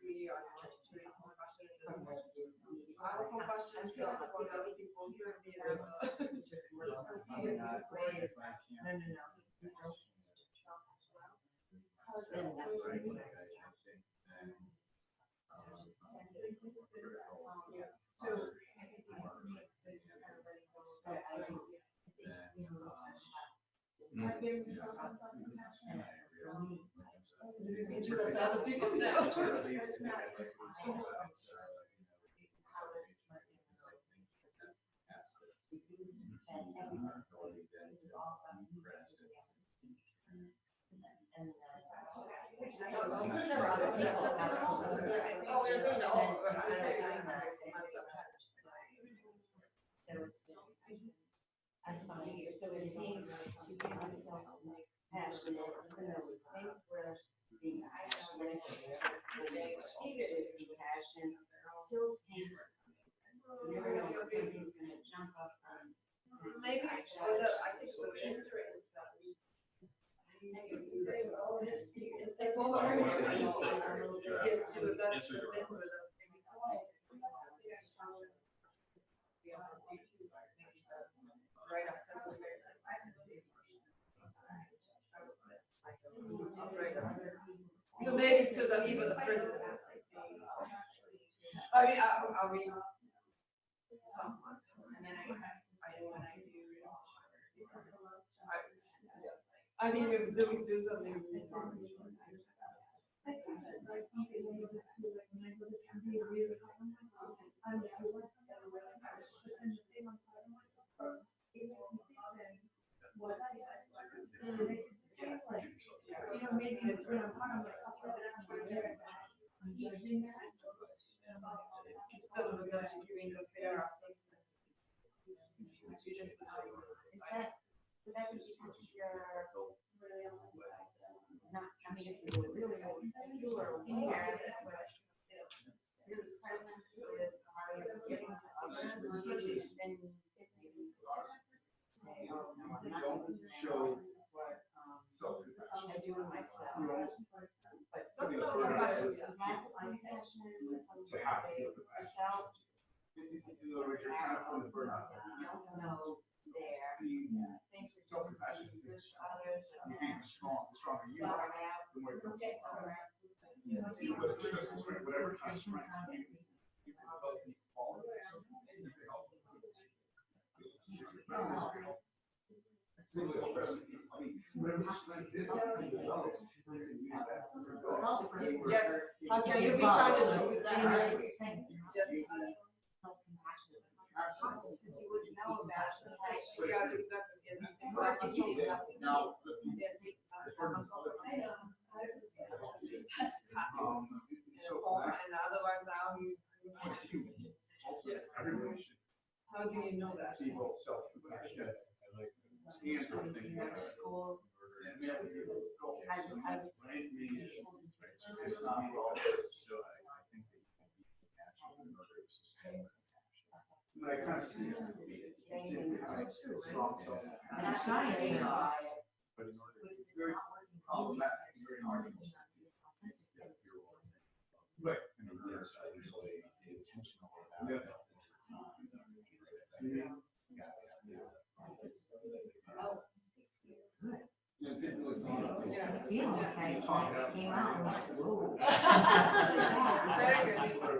We are just very compassionate. Our compassion is not for other people to be other people Oh, we're doing it all. I find, so it takes to give myself passionate, think where the perceive it as compassion, still take. You never know when somebody's gonna jump up on. Maybe, I think the danger is that we do say, oh, it's boring. Yeah, too, that's the danger that maybe. Right assessment. Maybe to the even the president. I mean, somewhat. I mean, we do something. Instead of just giving the fair assessment. Would that be consider not, I mean, if you were really, you were aware that what really present with how you're getting to others, then maybe say, oh, no, I'm not using what I do to myself. But That's not compassion. that compassion is when someone says yourself. I don't know there. Think that Self-compassion you is push others. you being strong, the stronger you are, the more you Get somewhere. But it's just whatever kind of strength you both need to follow. Yes, okay, you'll be trying to do that, right? Yes. Because you wouldn't know about it. Yeah, exactly, yes, exactly. Yes. And otherwise, how do you know that? But I kind of see it. Didn't have strong self. And I'm trying to. But in order to be very problematic, very hard. Right. Feeling like I came out and like, whoa. Very good.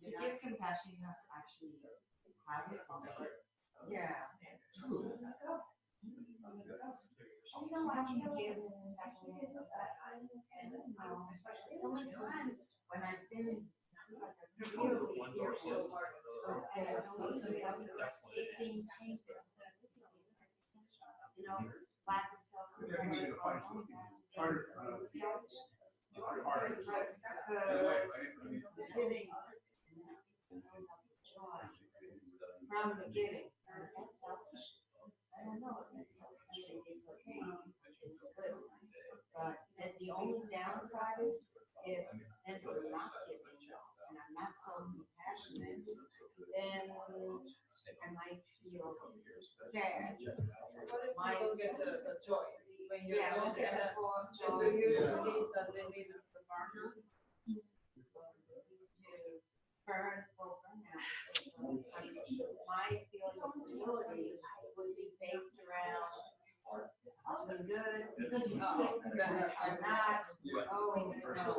To give compassion, you have to actually have it. Yeah. True. You know what, you give so many times when I've been really fearful and something else is being tainted. You know, lack of self-respect. Harder. Giving from the giving. Is that selfish? I don't know. If it's selfish. It's okay. It's good. But the only downside is if I'm not giving and I'm not so compassionate, then I might feel sad. Why don't get the joy when you don't get it? And do you need, does it need to the partner? Burn over now. My feeling of stability would be based around I'm doing good. I'm not. Oh, no.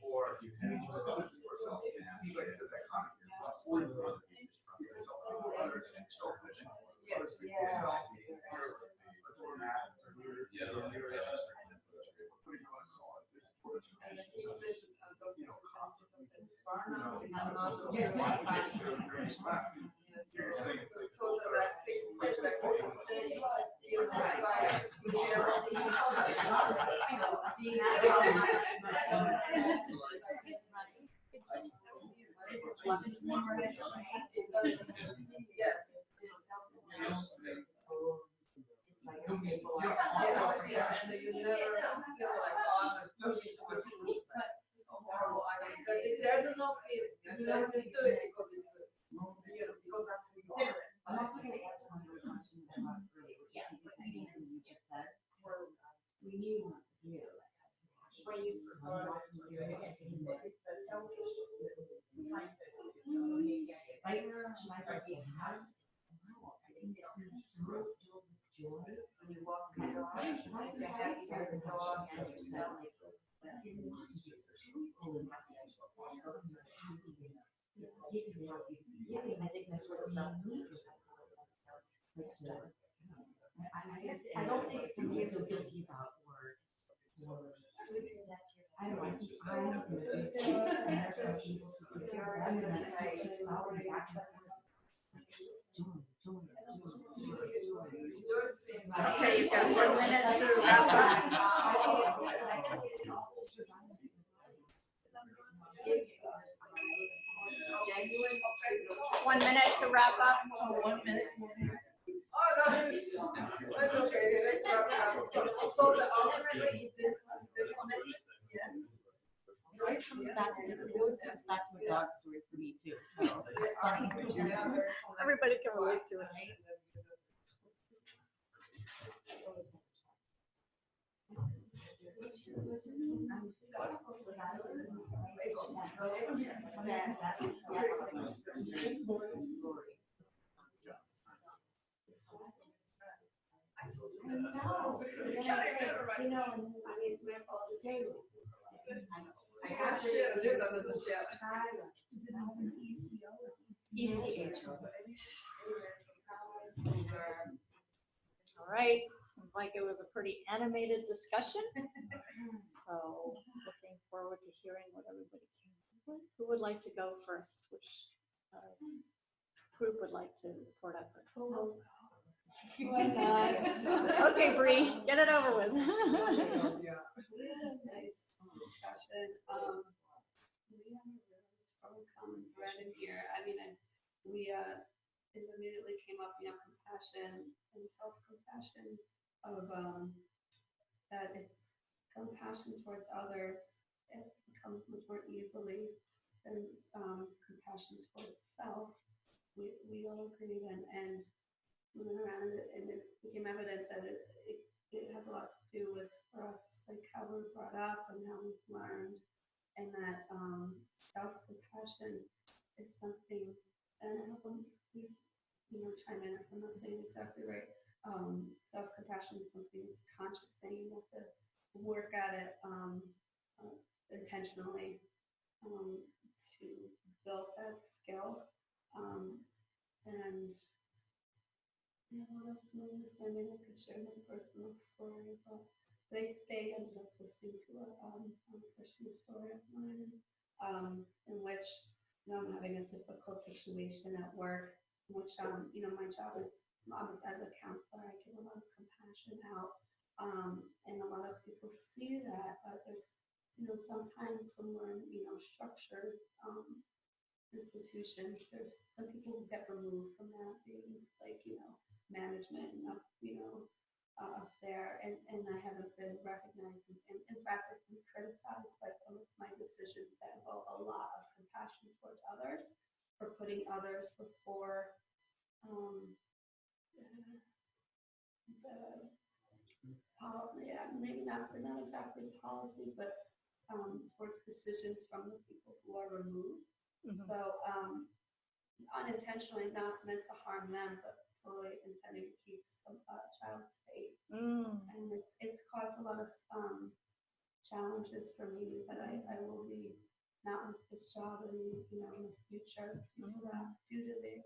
Or if you can see like the There's no feeling. You have to do it because it's, because that's who you are. I'm also going to answer one of your questions about earlier. Yeah. Because I think as you just said, we need to hear. When you right now, my birthday has, I can see so much joy when you walk in the door. You're happy to have the dog and yourself. I think that's what I don't think it's something to feel guilty about or I don't know, I think I'm Okay, you've got 1 minute to wrap up. Genuine. 1 minute to wrap up. Oh, 1 minute. Oh, no, that's okay. Let's wrap it up. So ultimately, it's always comes back to a dog story for me too, so it's funny. Everybody can relate to it. All right, seems like it was a pretty animated discussion. So looking forward to hearing what everybody came up with. Who would like to go first? Which group would like to report up first? Okay, Bree, get it over with. We had a nice discussion. We have a really strong common thread in here. I mean, we it immediately came up, compassion and self-compassion of that it's compassion towards others. It comes much more easily than compassion towards self. We all agree and we went around it, and it became evident that it has a lot to do with, for us, like how we were brought up and how we've learned, and that self-compassion is something, and I hope I'm please, chime in if I'm not saying exactly right. Self-compassion is something that's a conscious thing. You have to work at it intentionally to build that skill. And what else am I missing? I mean, I could share my personal story, but they ended up listening to a personal story of mine, in which I'm having a difficult situation at work, in which my job is as a counselor, I give a lot of compassion out, and a lot of people see that, but there's sometimes when we're in structured institutions, there's some people who get removed from that, things like management and up there, and I haven't been recognized, and in fact I've been criticized by some of my decisions that involve a lot of compassion towards others, for putting others before maybe not exactly policy, but towards decisions from the people who are removed. Mhm. So unintentionally, not meant to harm them, but totally intending to keep some child safe. And it's caused a lot of challenges for me that I will be not with this job in the future due to that, due to the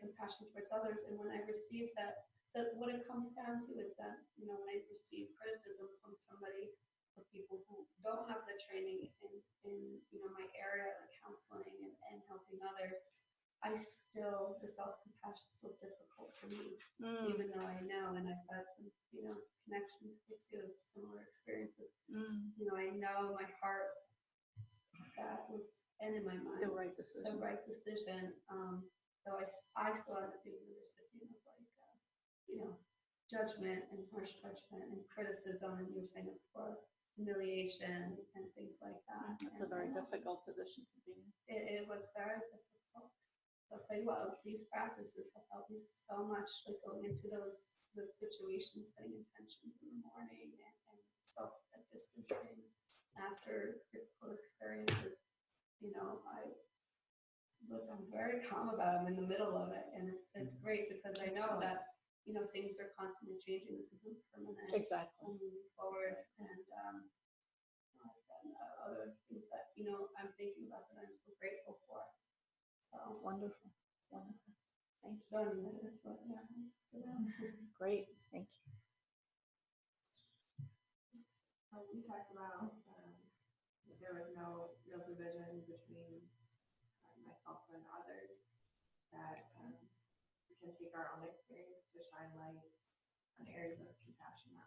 compassion towards others. And when I receive that what it comes down to is that when I receive criticism from somebody, for people who don't have the training in my area of counseling and helping others, the self-compassion is still difficult for me, even though I know, and I've had some connections to similar experiences. I know my heart that was, and in my mind, The right decision. Though I still end up being the recipient of judgment and harsh judgment and criticism, and you were saying before, humiliation and things like that. It's a very difficult position to be in. It was very difficult. I'll tell you what, these practices have helped me so much, like going into those situations, setting intentions in the morning and self-distancing after difficult experiences. I'm very calm about it. I'm in the middle of it, and it's great because I know that things are constantly changing. This isn't permanent. Exactly. I'm moving forward, and other things that I'm thinking about that I'm so grateful for. So Wonderful. Wonderful. Thank you. so I mean, that's what Great. Thank you. We talked about that there was no real division between myself and others, that we can take our own experience to shine light on areas of compassion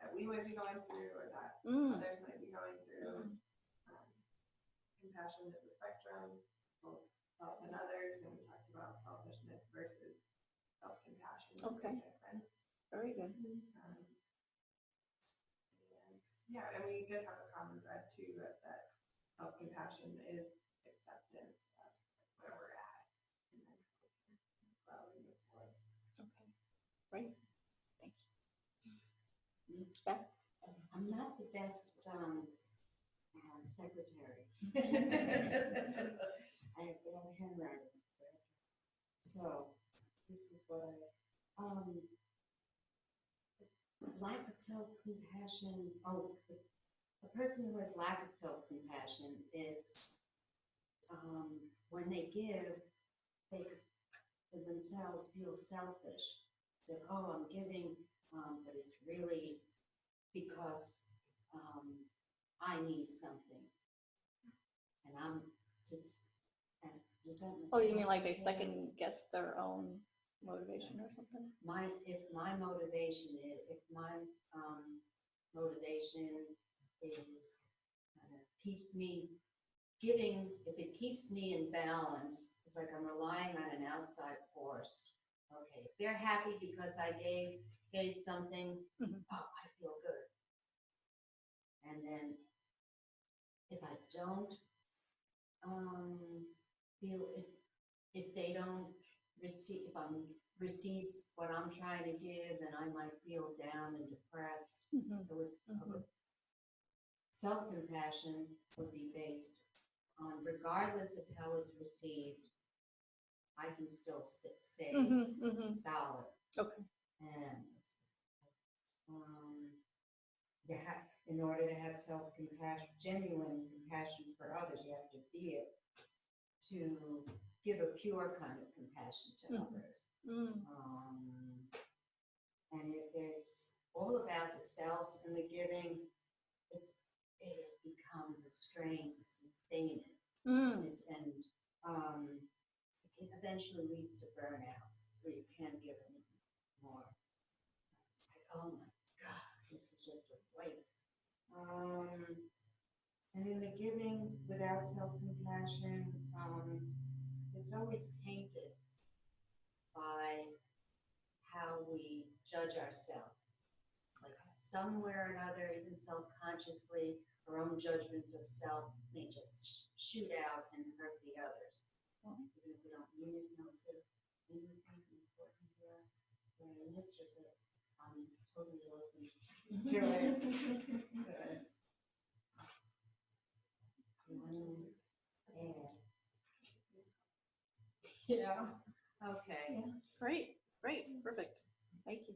that we might be going through, or that others might be going through. Compassion is a spectrum, both self and others, and we talked about selfishness versus self-compassion. Okay. Different. Very good. And Yeah, and we did have a common thread too, that self-compassion is acceptance of where we're at. And then grow and move forward. Okay, great, thank you. I'm not the best secretary. I have bad handwriting. So this is what lack of self-compassion. Oh, a person who has lack of self-compassion is when they give, they themselves feel selfish. It's like, oh, I'm giving, but it's really because I need something, and I'm just. Does that Oh, you mean like they second guess their own motivation or something? If my motivation is keeps me giving, if it keeps me in balance, it's like I'm relying on an outside force. Okay, if they're happy because I gave something, Mhm. oh, I feel good. And then if I don't feel if they don't receive, if I'm receives what I'm trying to give, then I might feel down and depressed. Mhm. So it's self-compassion would be based on, regardless of how it's received, I can still stay solid. Okay. And in order to have self-compassion, genuine compassion for others, you have to be it to give a pure kind of compassion to others. And if it's all about the self and the giving, it becomes a strain to sustain it. And it eventually leads to burnout, where you can't give anymore. It's like, oh my God, this is just a weight. And in the giving without self-compassion, it's always tainted by how we judge ourselves. It's like somewhere or another, even self-consciously, our own judgments of self may just shoot out and hurt the others. Even if we don't mean it, is there anything important here? And it's just that I'm totally open to it. Because yeah. Okay. Yeah. Great, perfect. Thank you.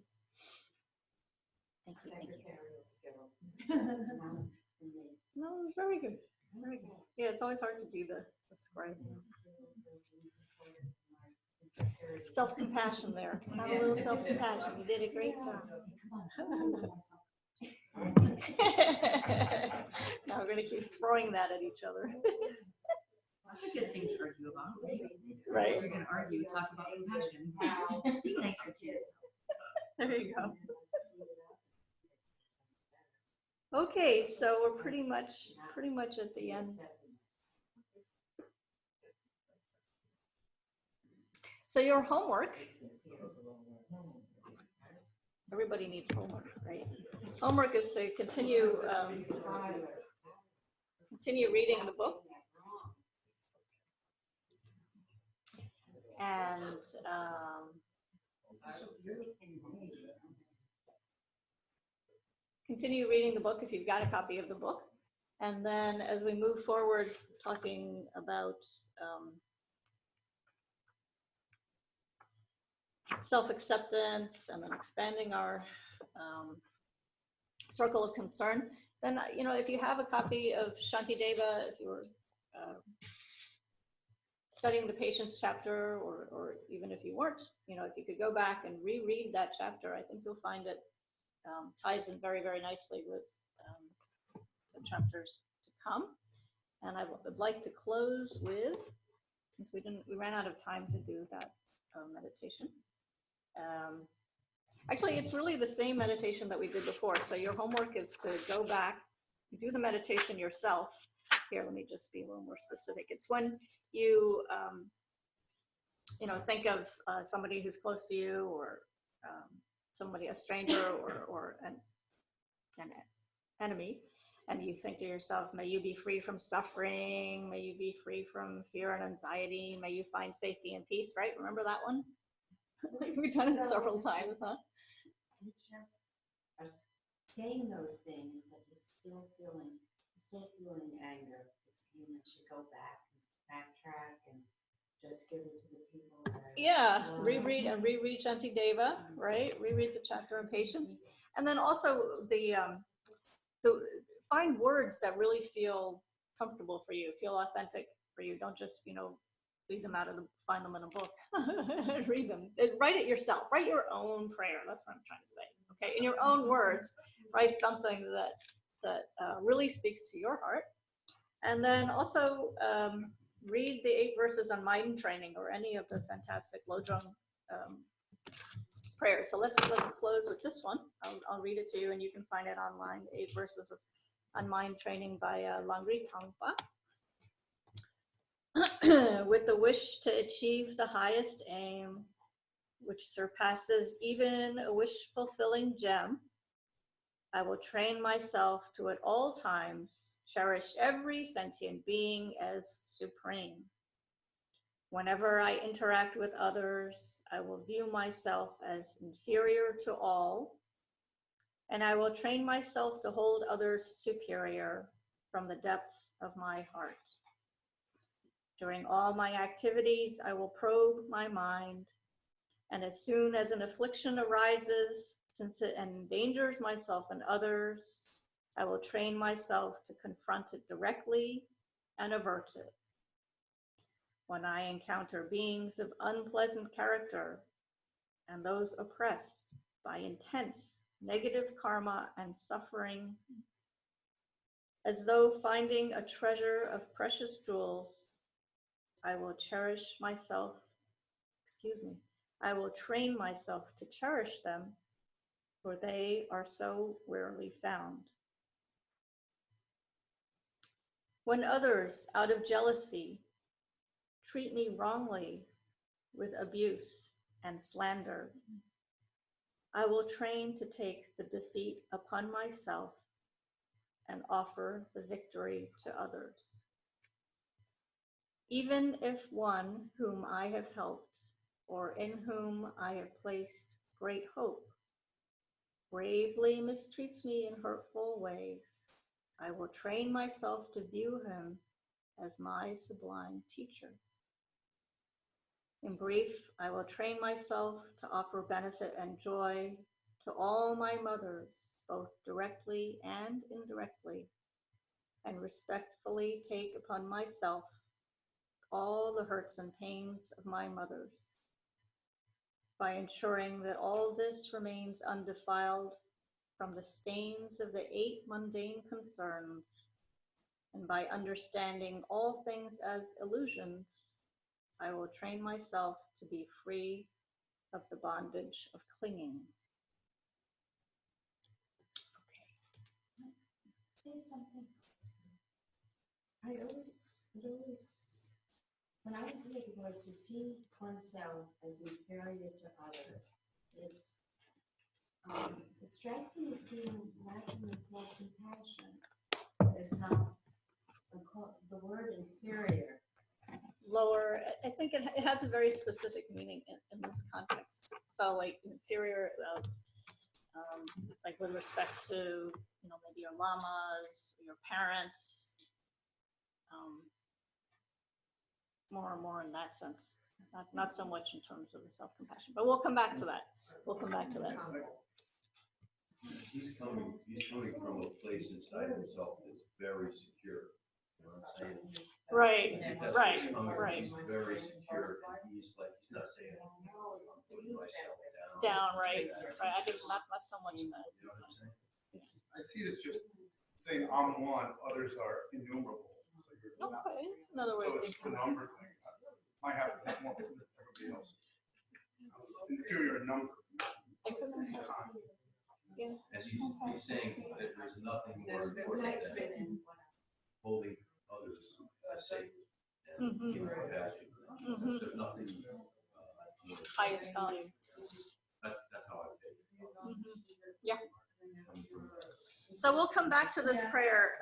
Thank you. Secretarial skills. No, it was very good. Very good. Yeah, it's always hard to be the scribe. Self-compassion there. Have a little self-compassion. You did a great job. Now we're going to keep throwing that at each other. That's a good thing to argue about, right? Right. We're going to argue, talk about compassion. Be nicer to yourself. There you go. Okay, so we're pretty much at the end. So your homework, everybody needs homework, right? Homework is to continue reading the book and continue reading the book if you've got a copy of the book. And then as we move forward talking about self-acceptance and then expanding our circle of concern, then, if you have a copy of Shantideva, if you were studying the patience chapter, or even if you weren't, if you could go back and reread that chapter, I think you'll find it ties in very, very nicely with the chapters to come. And I would like to close with, since we ran out of time to do that meditation. Actually, it's really the same meditation that we did before. So your homework is to go back, do the meditation yourself. Here, let me just be a little more specific. It's when you, think of somebody who's close to you, or somebody, a stranger, or enemy, and you think to yourself, may you be free from suffering, may you be free from fear and anxiety, may you find safety and peace, right? Remember that one? We've done it several times, huh? You just are saying those things, but you're still feeling anger. You should go back and backtrack and just give it to the people that are. Yeah, slow. reread Shantideva, right? Reread the chapter on patience. And then also the find words that really feel comfortable for you, feel authentic for you. Don't just, read them find them in a book. Read them. Write it yourself. Write your own prayer. That's what I'm trying to say. Okay, in your own words, write something that really speaks to your heart. And then also read the 8 verses on mind training or any of the fantastic Losang prayers. So let's close with this one. I'll read it to you, and you can find it online. 8 verses on mind training by Langri Tangpa. With the wish to achieve the highest aim, which surpasses even a wish-fulfilling gem, I will train myself to at all times cherish every sentient being as supreme. Whenever I interact with others, I will view myself as inferior to all, and I will train myself to hold others superior from the depths of my heart. During all my activities, I will probe my mind, and as soon as an affliction arises, since it endangers myself and others, I will train myself to confront it directly and avert it. When I encounter beings of unpleasant character and those oppressed by intense negative karma and suffering, as though finding a treasure of precious jewels, I will train myself to cherish them, for they are so rarely found. When others, out of jealousy, treat me wrongly with abuse and slander, I will train to take the defeat upon myself and offer the victory to others. Even if one whom I have helped or in whom I have placed great hope bravely mistreats me in hurtful ways, I will train myself to view him as my sublime teacher. In brief, I will train myself to offer benefit and joy to all my mothers, both directly and indirectly, and respectfully take upon myself all the hurts and pains of my mothers, by ensuring that all this remains undefiled from the stains of the 8 mundane concerns, and by understanding all things as illusions, I will train myself to be free of the bondage of clinging. Say something. It always, when I hear the word to see oneself as inferior to others, it strikes me as being lacking in self-compassion. It's not the word inferior. Lower, I think it has a very specific meaning in this context. So like inferior of, like with respect to, maybe your lamas, your parents, more in that sense. Not so much in terms of the self-compassion, but we'll come back to that. He's coming from a place inside himself that's very secure. You know what I'm saying? Right, I think that's where he's coming from. right. He's very secure, and he's not saying, putting myself Down, right. I think not so much that. You know what I'm saying? I see this just saying I'm one, others are innumerable. So you're not. Okay, it's another way So of it's thinking. the number thing. I have more than everybody else. Inferior number. Yeah. And he's saying that there's nothing more important than holding others safe and keeping compassion. There's nothing more Highest value. That's how I take it. Yeah. So we'll come back to this prayer,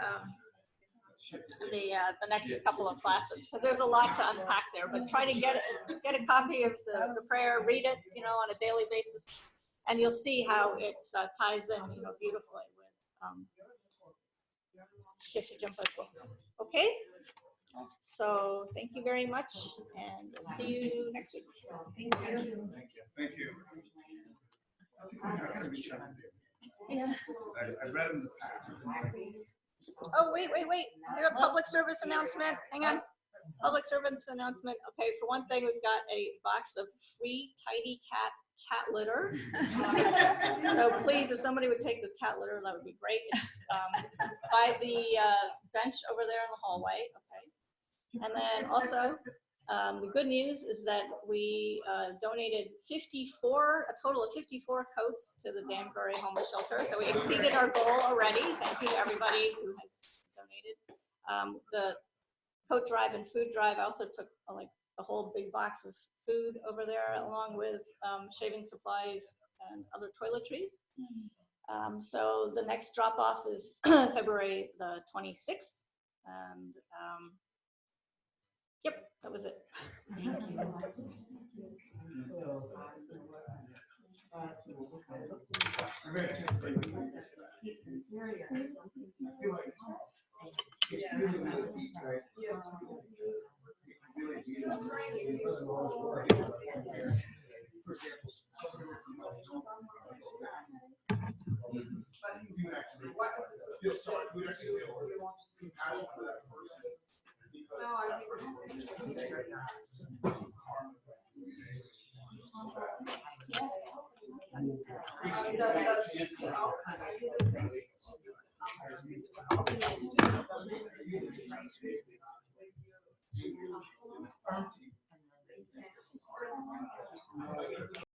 the next couple of classes, because there's a lot to unpack there, but try to get a copy of the prayer, read it, on a daily basis, and you'll see how it ties in, beautifully with Geshe Jumpo's book. Okay? So thank you very much, and we'll see you next week. Thank you. That's gonna be challenging. Yeah. I read in the past. Oh, wait. We have a public service announcement. Hang on. Public service announcement. Okay, for one thing, we've got a box of free Tidy cat litter. So please, if somebody would take this cat litter, that would be great. It's by the bench over there in the hallway. Okay. And then also, the good news is that we donated a total of 54 coats to the Danbury Homeless Shelter. So we exceeded our goal already. Thank you to everybody who has donated. The coat drive and food drive, I also took like a whole big box of food over there, along with shaving supplies and other toiletries. So the next drop off is February the 26th. And yep, that was it. Feel sorry. We actually feel compassion for that person.